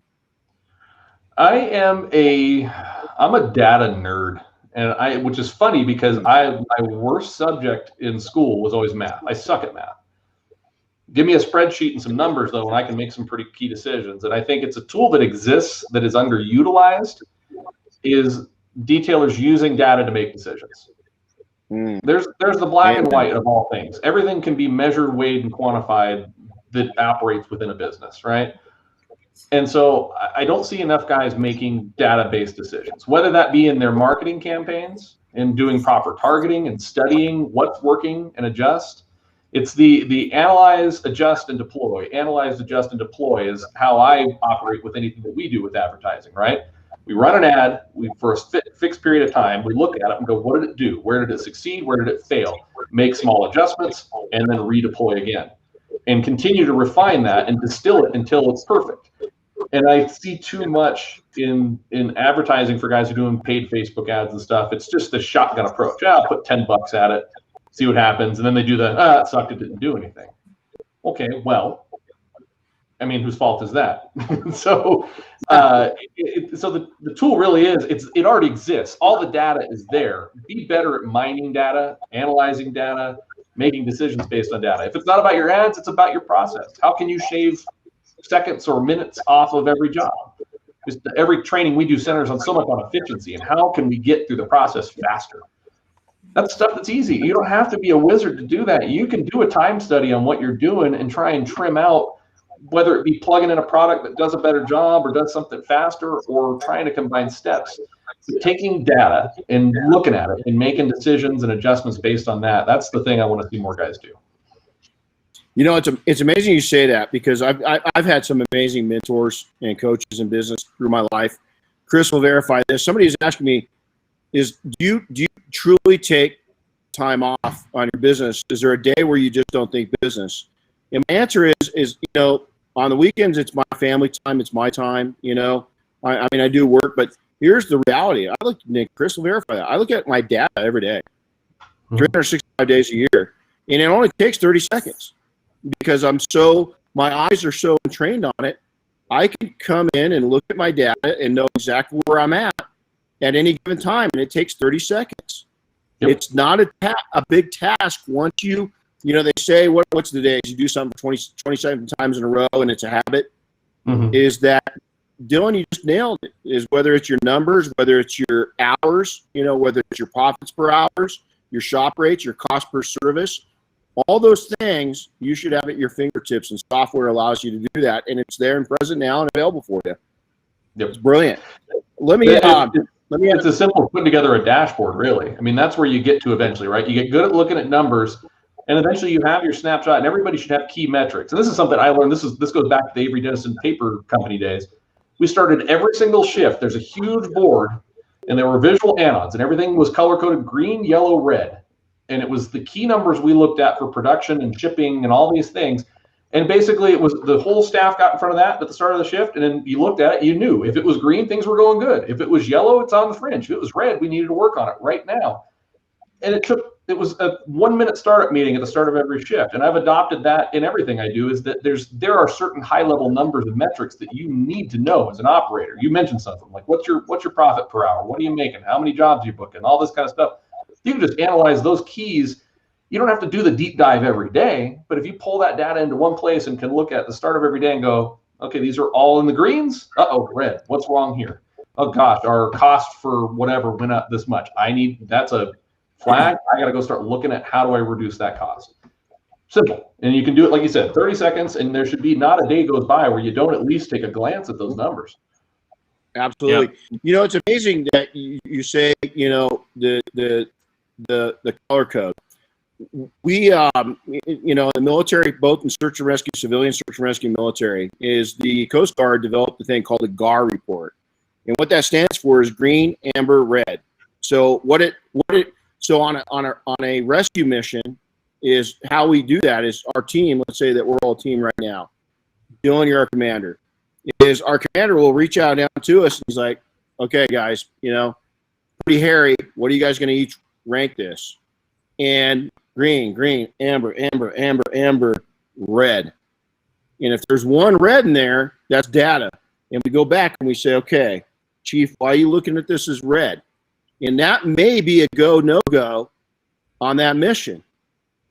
I'm a data nerd, and which is funny because my worst subject in school was always math. I suck at math. Give me a spreadsheet and some numbers, though, and I can make some pretty key decisions. And I think it's a tool that exists that is underutilized, is detailers using data to make decisions. There's the black and white of all things. Everything can be measured, weighed, and quantified that operates within a business, right? And so I don't see enough guys making data-based decisions, whether that be in their marketing campaigns and doing proper targeting and studying what's working and adjust. It's the analyze, adjust, and deploy. Analyze, adjust, and deploy is how I operate with anything that we do with advertising, right? We run an ad for a fixed period of time. We look at it and go, what did it do? Where did it succeed? Where did it fail? Make small adjustments and then redeploy again. And continue to refine that and distill it until it's perfect. And I see too much in advertising for guys who are doing paid Facebook ads and stuff. It's just the shotgun approach. I'll put $10 at it, see what happens. And then they do it sucked, it didn't do anything. Okay, well, I mean, whose fault is that? So, so the tool really is, it already exists. All the data is there. Be better at mining data, analyzing data, making decisions based on data. If it's not about your ads, it's about your process. How can you shave seconds or minutes off of every job? Just every training we do centers on so much on efficiency and how can we get through the process faster. That's stuff that's easy. You don't have to be a wizard to do that. You can do a time study on what you're doing and try and trim out, whether it be plugging in a product that does a better job or does something faster, or trying to combine steps. Taking data and looking at it and making decisions and adjustments based on that. That's the thing I want to see more guys do. You know, it's amazing you say that, because I've had some amazing mentors and coaches in business through my life. Chris will verify this. Somebody is asking me, do you truly take time off on your business? Is there a day where you just don't think business? And my answer is you know, on the weekends it's my family time, it's my time. You know, I mean I do work, but here's the reality. I look, Nick, Chris will verify that. I look at my data every day, 365 days a year, and it only takes 30 seconds because my eyes are so trained on it. I can come in and look at my data and know exactly where I'm at any given time, and it takes 30 seconds. Yep. It's not a big task once you know, they say, what's the days? You do something for 27 times in a row and it's a habit. Is that, Dylan, you just nailed it, is whether it's your numbers, whether it's your hours, you know, whether it's your profits per hours, your shop rates, your cost per service, all those things you should have at your fingertips, and software allows you to do that. And it's there and present now and available for you. Yep. It's brilliant. It's as simple as putting together a dashboard, really. I mean, that's where you get to eventually, right? You get good at looking at numbers, and eventually you have your snapshot, and everybody should have key metrics. And this is something I learned. This goes back to the Avery Dennison paper company days. We started every single shift. There's a huge board, and there were visual anons, and everything was color-coded green, yellow, red. And it was the key numbers we looked at for production and shipping and all these things. And basically, it was the whole staff got in front of that at the start of the shift, and then you looked at it, you knew if it was green, things were going good. If it was yellow, it's on the fringe. If it was red, we needed to work on it right now. And it was a 1-minute startup meeting at the start of every shift. And I've adopted that in everything I do, is that there are certain high-level numbers and metrics that you need to know as an operator. You mentioned something like, what's your profit per hour? What are you making? How many jobs are you booking? All this kind of stuff. You can just analyze those keys. You don't have to do the deep dive every day, but if you pull that data into one place and can look at the start of every day and go, okay, these are all in the greens. Uh-oh, red. What's wrong here? Oh gosh, our cost for whatever went up this much. That's a flag. I got to go start looking at how do I reduce that cost. Simple. And you can do it, like you said, 30 seconds, and there should be not a day goes by where you don't at least take a glance at those numbers. Absolutely. Yeah. You know, it's amazing that you say, you know, the color code. We, you know, the military, both in search and rescue, civilian search and rescue, military, is the Coast Guard developed a thing called the GAR report, and what that stands for is green, amber, red. So so on a rescue mission, is how we do that is our team. Let's say that we're all a team right now. Dylan, you're our commander. Is our commander will reach out down to us and he's like, okay, guys, you know, pretty hairy. What are you guys going to each rank this? And green, amber, red. And if there's one red in there, that's data. And we go back and we say, okay, Chief, why are you looking at this as red? And that may be a go, no-go on that mission.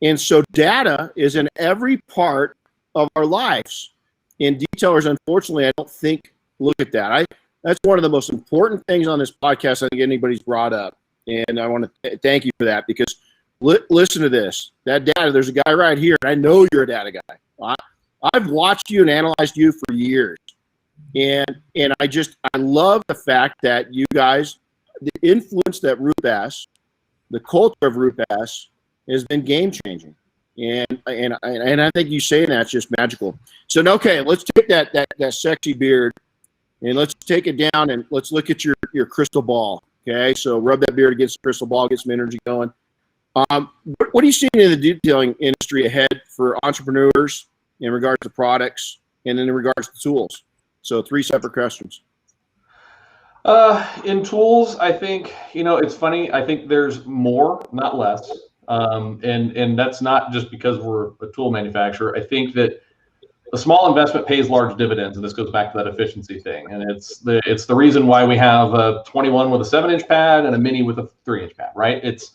And so data is in every part of our lives. And detailers, unfortunately, I don't think look at that. That's one of the most important things on this podcast I think anybody's brought up. And I want to thank you for that, because listen to this. That data, there's a guy right here, and I know you're a data guy. I've watched you and analyzed you for years. And I love the fact that you guys, the influence that Rupes, the culture of Rupes, has been game changing. And I think you saying that's just magical. So okay, let's take that sexy beard and let's take it down and let's look at your crystal ball. Okay, so rub that beard against the crystal ball, get some energy going. What are you seeing in the detailing industry ahead for entrepreneurs in regards to products and in regards to tools? So 3 separate questions. In tools, I think, you know, it's funny. I think there's more, not less. And that's not just because we're a tool manufacturer. I think that a small investment pays large dividends, and this goes back to that efficiency thing. And it's the reason why we have a 21 with a 7-inch pad and a mini with a 3-inch pad, right? It's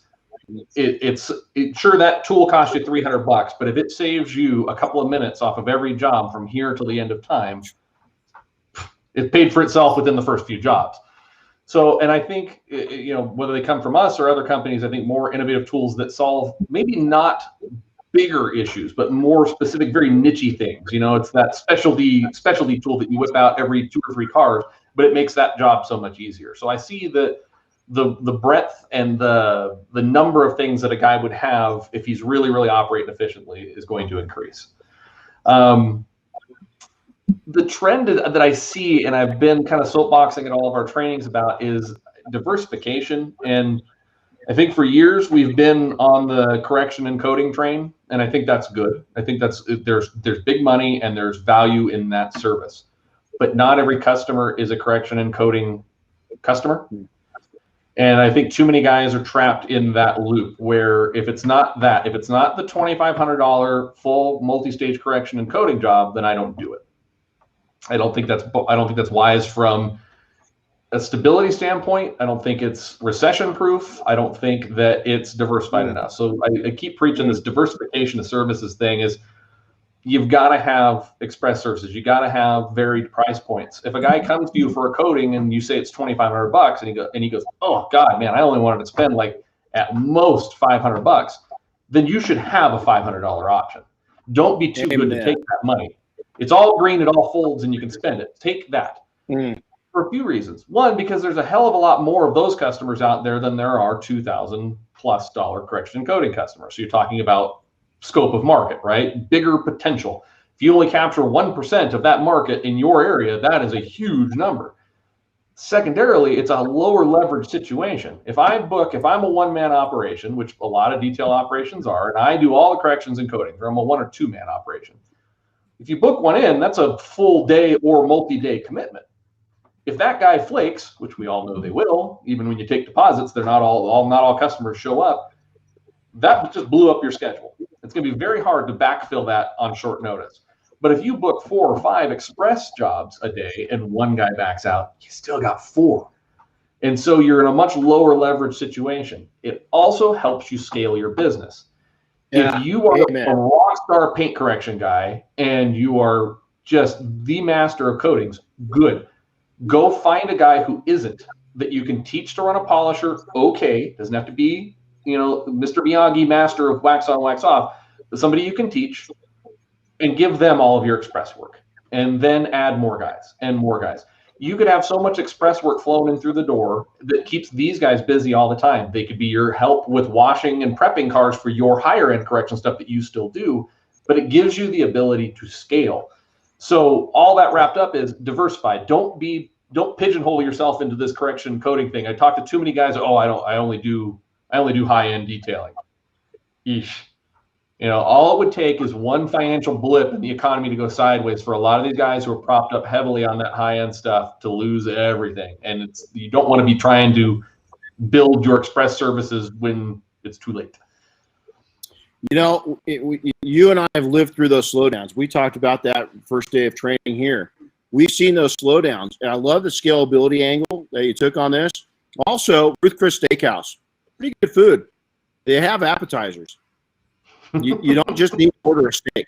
sure, that tool costs you $300, but if it saves you a couple of minutes off of every job from here till the end of time, it paid for itself within the first few jobs. So, and I think, whether they come from us or other companies, I think more innovative tools that solve maybe not bigger issues, but more specific, very niche things. It's that specialty tool that you whip out every 2 or 3 cars, but it makes that job so much easier. So I see that the breadth and the number of things that a guy would have if he's really, really operating efficiently is going to increase. The trend that I see, and I've been kind of soapboxing in all of our trainings about, is diversification. And I think for years we've been on the correction and coding train, and I think that's good. I think there's big money and there's value in that service, but not every customer is a correction and coding customer. And I think too many guys are trapped in that loop where if it's not the $2,500 full multi-stage correction and coding job, then I don't do it. I don't think that's wise from a stability standpoint. I don't think it's recession proof. I don't think that it's diversified enough. So I keep preaching this diversification of services thing is you've got to have express services. You got to have varied price points. If a guy comes to you for a coating and you say it's $2,500 and he goes, oh God, man, I only wanted to spend like at most $500, then you should have a $500 option. Don't be too good to take that money. It's all green, it all folds, and you can spend it. Take that. For a few reasons. One, because there's a hell of a lot more of those customers out there than there are $2,000+ correction and coding customers. So you're talking about scope of market, right? Bigger potential. If you only capture 1% of that market in your area, that is a huge number. Secondarily, it's a lower leverage situation. If I'm a one-man operation, which a lot of detail operations are, and I do all the corrections and codings, or I'm a 1 or 2-man operation. If you book one in, that's a full day or multi-day commitment. If that guy flakes, which we all know they will, even when you take deposits, they're not all customers show up. That just blew up your schedule. It's going to be very hard to backfill that on short notice. But if you book 4 or 5 express jobs a day and one guy backs out, you still got 4. And so you're in a much lower leverage situation. It also helps you scale your business. Yeah. If you are a rock star paint correction guy and you are just the master of coatings, good. Go find a guy who isn't, that you can teach to run a polisher. Okay, doesn't have to be, Mr. Miyagi, master of wax on, wax off, but somebody you can teach, and give them all of your express work, and then add more guys and more guys. You could have so much express work flowing in through the door that keeps these guys busy all the time. They could be your help with washing and prepping cars for your higher end correction stuff that you still do, but it gives you the ability to scale. So all that wrapped up is diversify. Don't pigeonhole yourself into this correction coding thing. I talk to too many guys. Oh, I only do high end detailing. Eesh. All it would take is one financial blip in the economy to go sideways for a lot of these guys who are propped up heavily on that high end stuff to lose everything. And you don't want to be trying to build your express services when it's too late. You and I have lived through those slowdowns. We talked about that first day of training here. We've seen those slowdowns, and I love the scalability angle that you took on this. Also, Ruth Chris Steakhouse, pretty good food. They have appetizers. You don't just need to order a steak.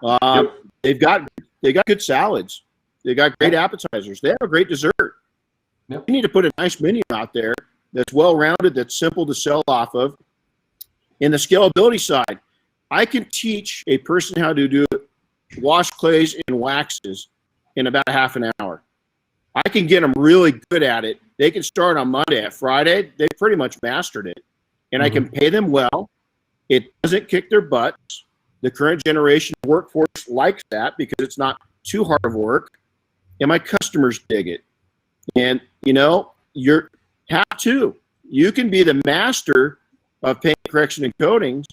Yep. They got good salads. They got great appetizers. They have a great dessert. Yep. You need to put a nice menu out there that's well-rounded, that's simple to sell off of. In the scalability side, I can teach a person how to do wash clays and waxes in about half an hour. I can get them really good at it. They can start on Monday. At Friday, they pretty much mastered it. And I can pay them well. It doesn't kick their butts. The current generation workforce likes that because it's not too hard of work. And my customers dig it. And, you have to. You can be the master of paint correction and coatings,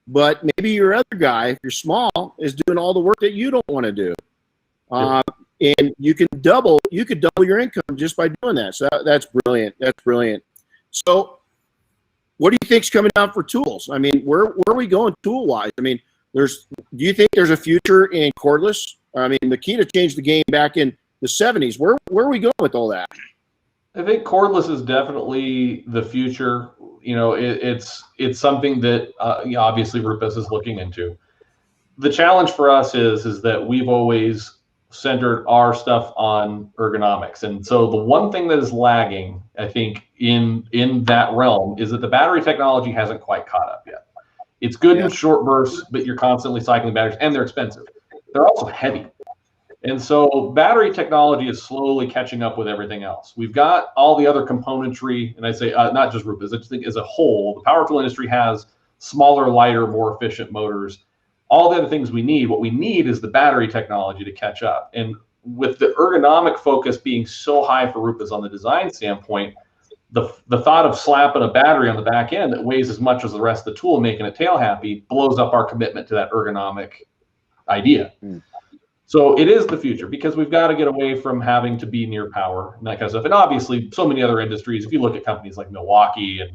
but maybe your other guy, if you're small, is doing all the work that you don't want to do. And you could double your income just by doing that. So that's brilliant. That's brilliant. So what do you think's coming out for tools? I mean, where are we going tool wise? I mean, do you think there's a future in cordless I mean, Makita changed the game back in the 70s. Where are we going with all that? I think cordless is definitely the future. You know, it's something that obviously Rupes is looking into. The challenge for us is that we've always centered our stuff on ergonomics, and so the one thing that is lagging, I think, in that realm is that the battery technology hasn't quite caught up yet. It's good in short bursts, but you're constantly cycling batteries, and they're expensive. They're also heavy. And so battery technology is slowly catching up with everything else. We've got all the other componentry, and I say not just Rupes, I just think as a whole, the power tool industry has smaller, lighter, more efficient motors. All the other things we need, what we need is the battery technology to catch up. And with the ergonomic focus being so high for Rupes on the design standpoint, the thought of slapping a battery on the back end that weighs as much as the rest of the tool and making it tail happy blows up our commitment to that ergonomic idea. So it is the future, because we've got to get away from having to be near power and that kind of stuff. And obviously so many other industries, if you look at companies like Milwaukee and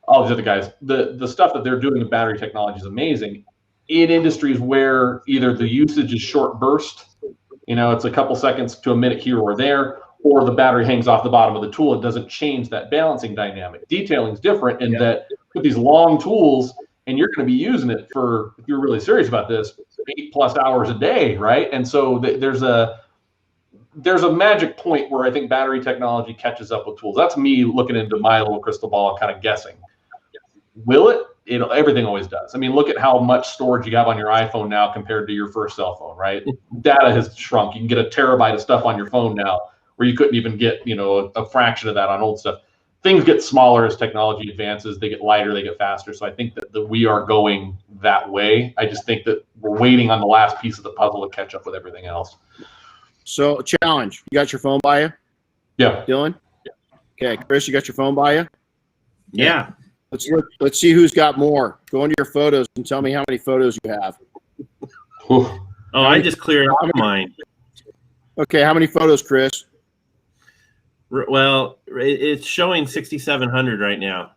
all these other guys, the stuff that they're doing with battery technology is amazing. In industries where either the usage is short burst, you know, it's a couple seconds to a minute here or there, or the battery hangs off the bottom of the tool, it doesn't change that balancing dynamic. Detailing is different in that with these long tools, and you're going to be using it for, if you're really serious about this, 8+ hours a day, right? And so there's a magic point where I think battery technology catches up with tools. That's me looking into my little crystal ball and kind of guessing. Will it? Everything always does. I mean, look at how much storage you have on your iPhone now compared to your first cell phone, right? Data has shrunk. You can get a terabyte of stuff on your phone now where you couldn't even get, you know, a fraction of that on old stuff. Things get smaller as technology advances. They get lighter, they get faster. So I think that we are going that way. I just think that we're waiting on the last piece of the puzzle to catch up with everything else. So, challenge. You got your phone by you? Yeah. Dylan? Okay, Chris, you got your phone by you? Yeah. Let's see who's got more. Go into your photos and tell me how many photos you have. Oh, I just cleared out mine. Okay, how many photos, Chris? Well, it's showing 6,700 right now.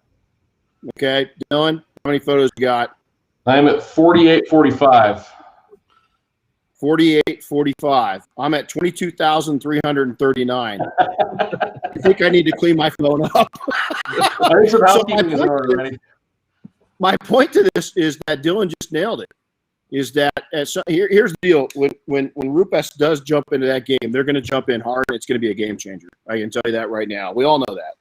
Okay, Dylan, how many photos you got? I'm at 4845. 4845. I'm at 22,339. I think I need to clean my phone up. My point to this is that Dylan just nailed it. Is that here's the deal: when Rupes does jump into that game, they're going to jump in hard. It's going to be a game changer. I can tell you that right now. We all know that.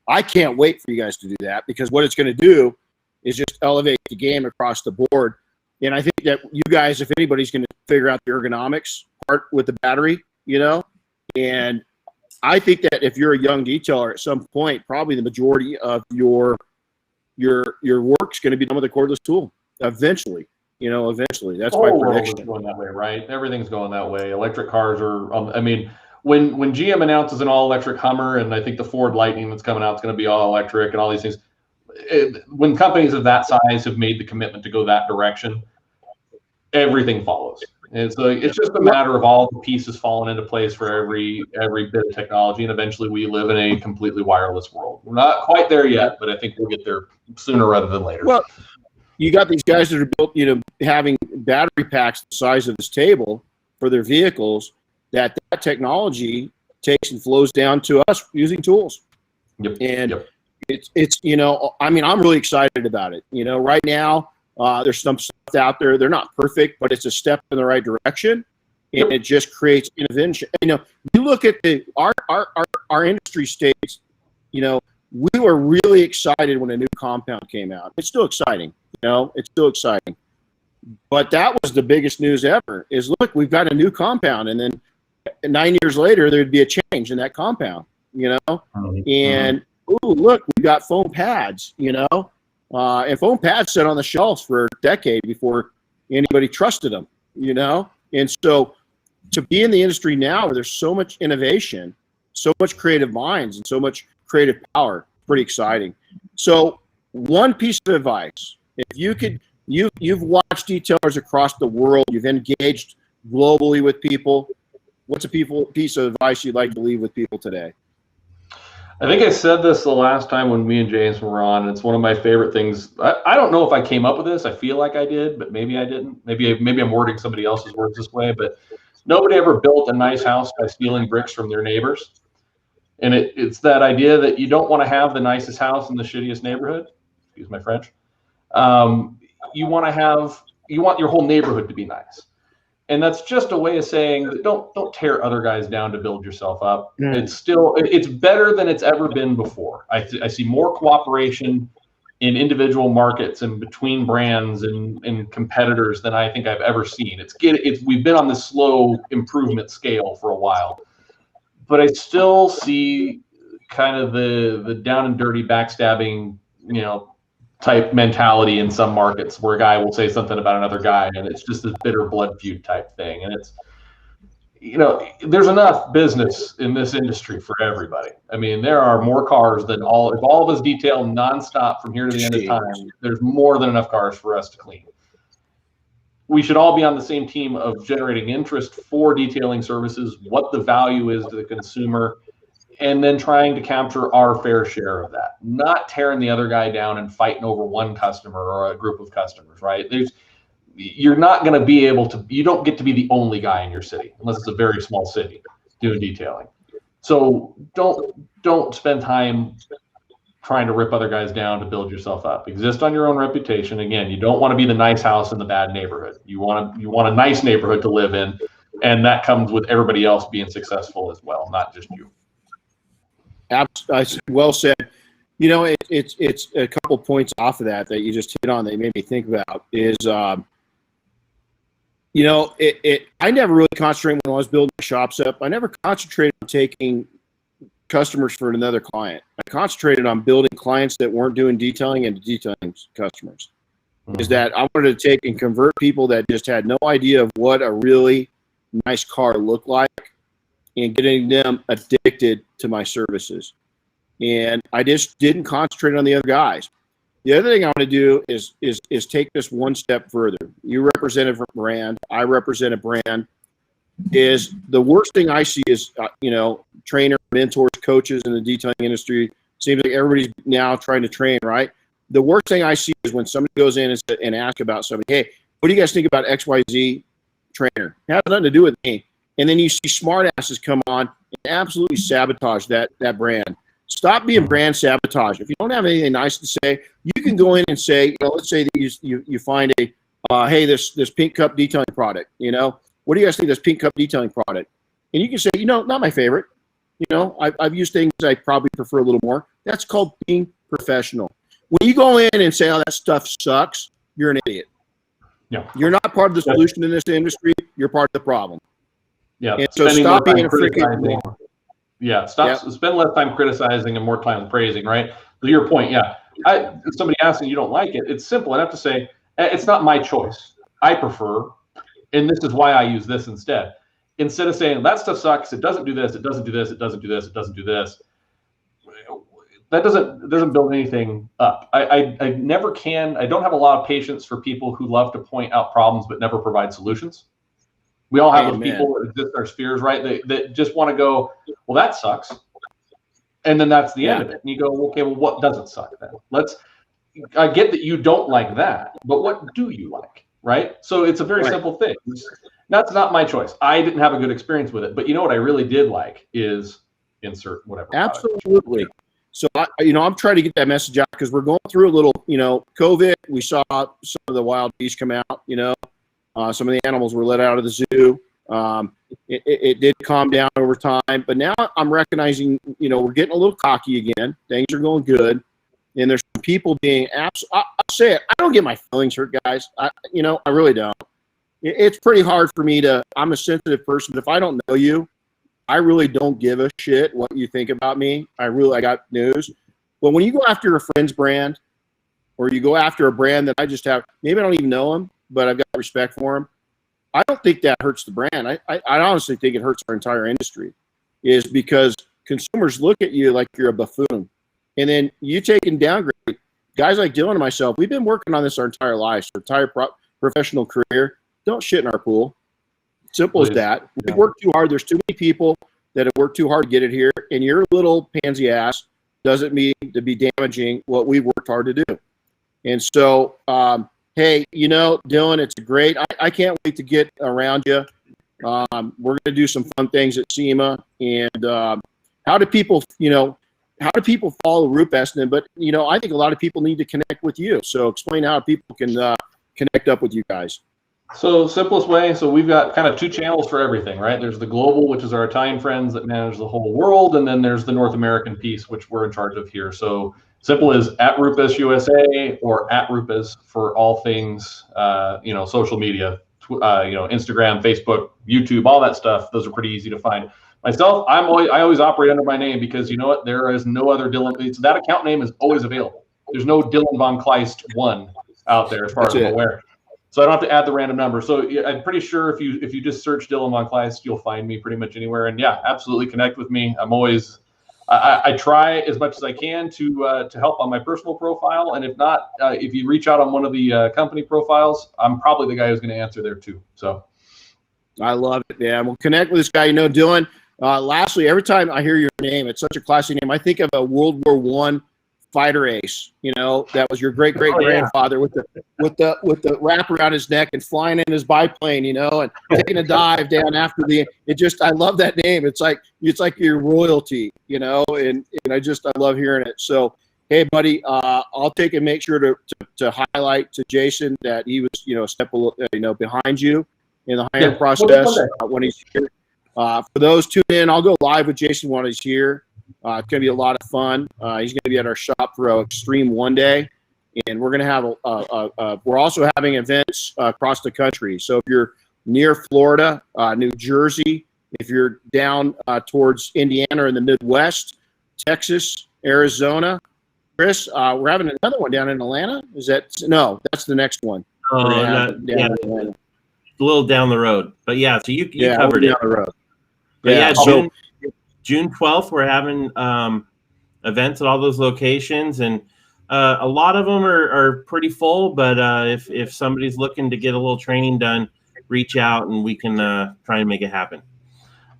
I can't wait for you guys to do that, because what it's going to do is just elevate the game across the board. And I think that you guys, if anybody's going to figure out the ergonomics part with the battery, you know, and I think that if you're a young detailer at some point, probably the majority of your work's going to be done with a cordless tool eventually. You know, eventually. That's my prediction. Going that way, right? Everything's going that way. Electric cars are. I mean, when GM announces an all-electric Hummer, and I think the Ford Lightning that's coming out is going to be all-electric, and all these things. When companies of that size have made the commitment to go that direction, everything follows. And so it's just a matter of all the pieces falling into place for every bit of technology, and eventually we live in a completely wireless world. We're not quite there yet, but I think we'll get there sooner rather than later. Well, you got these guys that are built, you know, having battery packs the size of this table for their vehicles. That technology takes and flows down to us using tools. Yep. And it's you know, I mean, I'm really excited about it. You know, right now there's some stuff out there. They're not perfect, but it's a step in the right direction, and it just creates innovation. You know, you look at our industry states. You know, we were really excited when a new compound came out. It's still exciting. You know, it's still exciting. But that was the biggest news ever, is look, we've got a new compound, and then 9 years later, there'd be a change in that compound, you know? And, ooh, look, we got foam pads, you know? And foam pads sat on the shelves for a decade before anybody trusted them, you know? And so to be in the industry now where there's so much innovation, so much creative minds, and so much creative power, pretty exciting. So one piece of advice, if you could, you've watched detailers across the world, you've engaged globally with people. What's a piece of advice you'd like to leave with people today? I think I said this the last time when me and James were on, and it's one of my favorite things. I don't know if I came up with this. I feel like I did, but maybe I didn't. Maybe I'm wording somebody else's words this way. But Nobody ever built a nice house by stealing bricks from their neighbors. And it's that idea that you don't want to have the nicest house in the shittiest neighborhood. Excuse my French. You want your whole neighborhood to be nice. And that's just a way of saying that don't tear other guys down to build yourself up. It's better than it's ever been before. I see more cooperation in individual markets and between brands and competitors than I think I've ever seen. We've been on this slow improvement scale for a while, but I still see kind of the down and dirty backstabbing, type mentality in some markets where a guy will say something about another guy and it's just this bitter blood feud type thing. And it's, there's enough business in this industry for everybody. I mean, there are more cars than if all of us detail nonstop from here to the end of time, there's more than enough cars for us to clean. We should all be on the same team of generating interest for detailing services, what the value is to the consumer, and then trying to capture our fair share of that, not tearing the other guy down and fighting over one customer or a group of customers, right? You're not going to be able to, you don't get to be the only guy in your city, unless it's a very small city doing detailing. So don't spend time trying to rip other guys down to build yourself up. Exist on your own reputation. Again, you don't want to be the nice house in the bad neighborhood. You want a nice neighborhood to live in, and that comes with everybody else being successful as well, not just you. Well said. It's a couple points off of that you just hit on that you made me think about is, I never really concentrated when I was building shops up. I never concentrated on taking customers for another client. I concentrated on building clients that weren't doing detailing into detailing customers. Mm-hmm. Is that I wanted to take and convert people that just had no idea of what a really nice car looked like, and getting them addicted to my services. And I just didn't concentrate on the other guys. The other thing I want to do is take this one step further. You represent a brand. I represent a brand. Is the worst thing I see is, trainer, mentors, coaches in the detailing industry. Seems like everybody's now trying to train, right? The worst thing I see is when somebody goes in and asks about somebody, hey, what do you guys think about XYZ trainer? It has nothing to do with me. And then you see smart asses come on and absolutely sabotage that brand. Stop being brand sabotage. If you don't have anything nice to say, you can go in and say, let's say that you find hey, this pink cup detailing product, what do you guys think of this pink cup detailing product? And you can say, not my favorite. I've used things I probably prefer a little more. That's called being professional. When you go in and say, that stuff sucks, you're an idiot. Yeah. You're not part of the solution in this industry. You're part of the problem. Yeah. And so stop being a freaking. Yeah. Spend less time criticizing and more time praising, right? To your point, yeah. If somebody asks and you don't like it, it's simple. I have to say, it's not my choice. I prefer, and this is why I use this instead. Instead of saying that stuff sucks, it doesn't do this, it doesn't do this, it doesn't do this, it doesn't do this. That doesn't build anything up. I never can. I don't have a lot of patience for people who love to point out problems but never provide solutions. We all have those people that exist in our spheres, right? That just want to go, well, that sucks. And then that's the end of it. And you go, okay, well, what doesn't suck then? I get that you don't like that, but what do you like, right? So it's a very simple thing. That's not my choice. I didn't have a good experience with it. But what I really did like is insert whatever. Absolutely. So, I'm trying to get that message out because we're going through a little, COVID. We saw some of the wild beasts come out, some of the animals were let out of the zoo. It did calm down over time. But now I'm recognizing, we're getting a little cocky again. Things are going good. And there's some people being I'll say it. I don't get my feelings hurt, guys. I really don't. It's pretty hard for me I'm a sensitive person. If I don't know you, I really don't give a shit what you think about me. I got news. But when you go after a friend's brand or you go after a brand that I just have, maybe I don't even know them, but I've got respect for them. I don't think that hurts the brand. I honestly think it hurts our entire industry is because consumers look at you like you're a buffoon. And then you take and downgrade. Guys like Dylan and myself, we've been working on this our entire lives, our entire professional career. Don't shit in our pool. Simple as that. We work too hard. There's too many people that have worked too hard to get it here, and your little pansy ass doesn't mean to be damaging what we worked hard to do. And so, hey, Dylan, it's great. I can't wait to get around you. We're going to do some fun things at SEMA. And how do people follow Rupes? But, I think a lot of people need to connect with you. So explain how people can connect up with you guys. So simplest way, so we've got kind of two channels for everything, right? There's the global, which is our Italian friends that manage the whole world. And then there's the North American piece, which we're in charge of here. So simple is at Rupes USA or at Rupes for all things, social media, Instagram, Facebook, YouTube, all that stuff. Those are pretty easy to find. Myself, I always operate under my name because you know what? There is no other Dylan. That account name is always available. There's no Dylan von Kleist 1 out there as far as I'm aware. So I don't have to add the random number. So I'm pretty sure if you just search Dylan von Kleist, you'll find me pretty much anywhere. And yeah, absolutely connect with me. I'm always I try as much as I can to help on my personal profile. And if not, if you reach out on one of the company profiles, I'm probably the guy who's going to answer there too. So I love it, man. We'll connect with this guy, Dylan. Lastly, every time I hear your name, it's such a classy name. I think of a World War I fighter ace. That was your great grandfather with the wrap around his neck and flying in his biplane, and taking a dive down after I love that name. It's like your royalty, and I love hearing it. So hey, buddy, I'll take and make sure to highlight to Jason that he was a step behind you in the hiring process when he's here. For those tuned in, I'll go live with Jason when he's here. It's going to be a lot of fun. He's going to be at our shop for Extreme one day, and we're going to have we're also having events across the country. So if you're near Florida, New Jersey, if you're down towards Indiana or in the Midwest, Texas, Arizona, Chris, we're having another one down in Atlanta. No, that's the next one. A little down the road, but yeah. So you covered it. Down the road. But June 12th, we're having events at all those locations, and a lot of them are pretty full. But if somebody's looking to get a little training done, reach out and we can try and make it happen.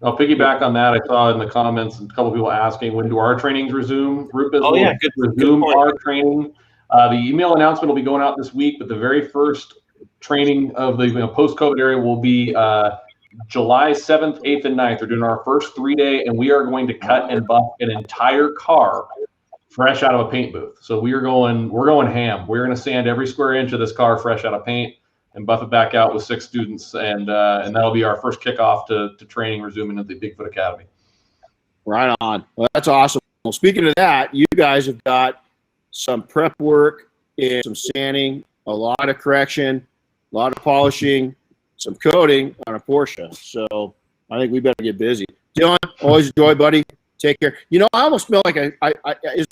I'll piggyback on that. I saw in the comments a couple of people asking, when do our trainings resume? Rupes resume our training. The email announcement will be going out this week, but the very first training of the post-COVID area will be July 7th, 8th, and 9th. We're doing our first 3-day, and we are going to cut and buff an entire car fresh out of a paint booth. So we're going ham. We're going to sand every square inch of this car fresh out of paint and buff it back out with 6 students, and that'll be our first kickoff to training resuming at the Bigfoot Academy. Right on. Well, that's awesome. Well, speaking of that, you guys have got some prep work and some sanding, a lot of correction, a lot of polishing, some coating on a Porsche. So I think we better get busy. Dylan, always a joy, buddy. Take care. I almost feel like as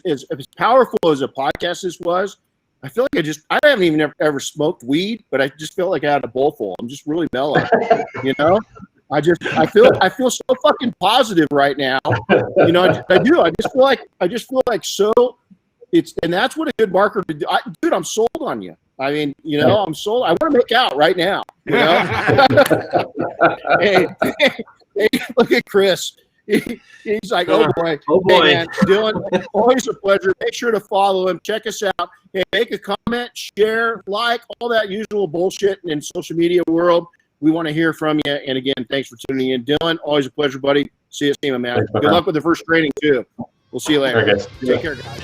powerful as a podcast this was, I feel like I haven't even ever smoked weed, but I just feel like I had a bowl full. I'm just really mellow. I feel so fucking positive right now. I do. I just feel like so. And that's what a good marker to do. Dude, I'm sold on you. I mean, I'm sold. I want to make out right now. Hey, look at Chris. He's like, oh boy. Hey, man, Dylan, always a pleasure. Make sure to follow him. Check us out. Hey, make a comment, share, like, all that usual bullshit in social media world. We want to hear from you. And again, thanks for tuning in. Dylan, always a pleasure, buddy. See you, man. Good luck with the first training, too. We'll see you later. Right, guys. Take care, guys.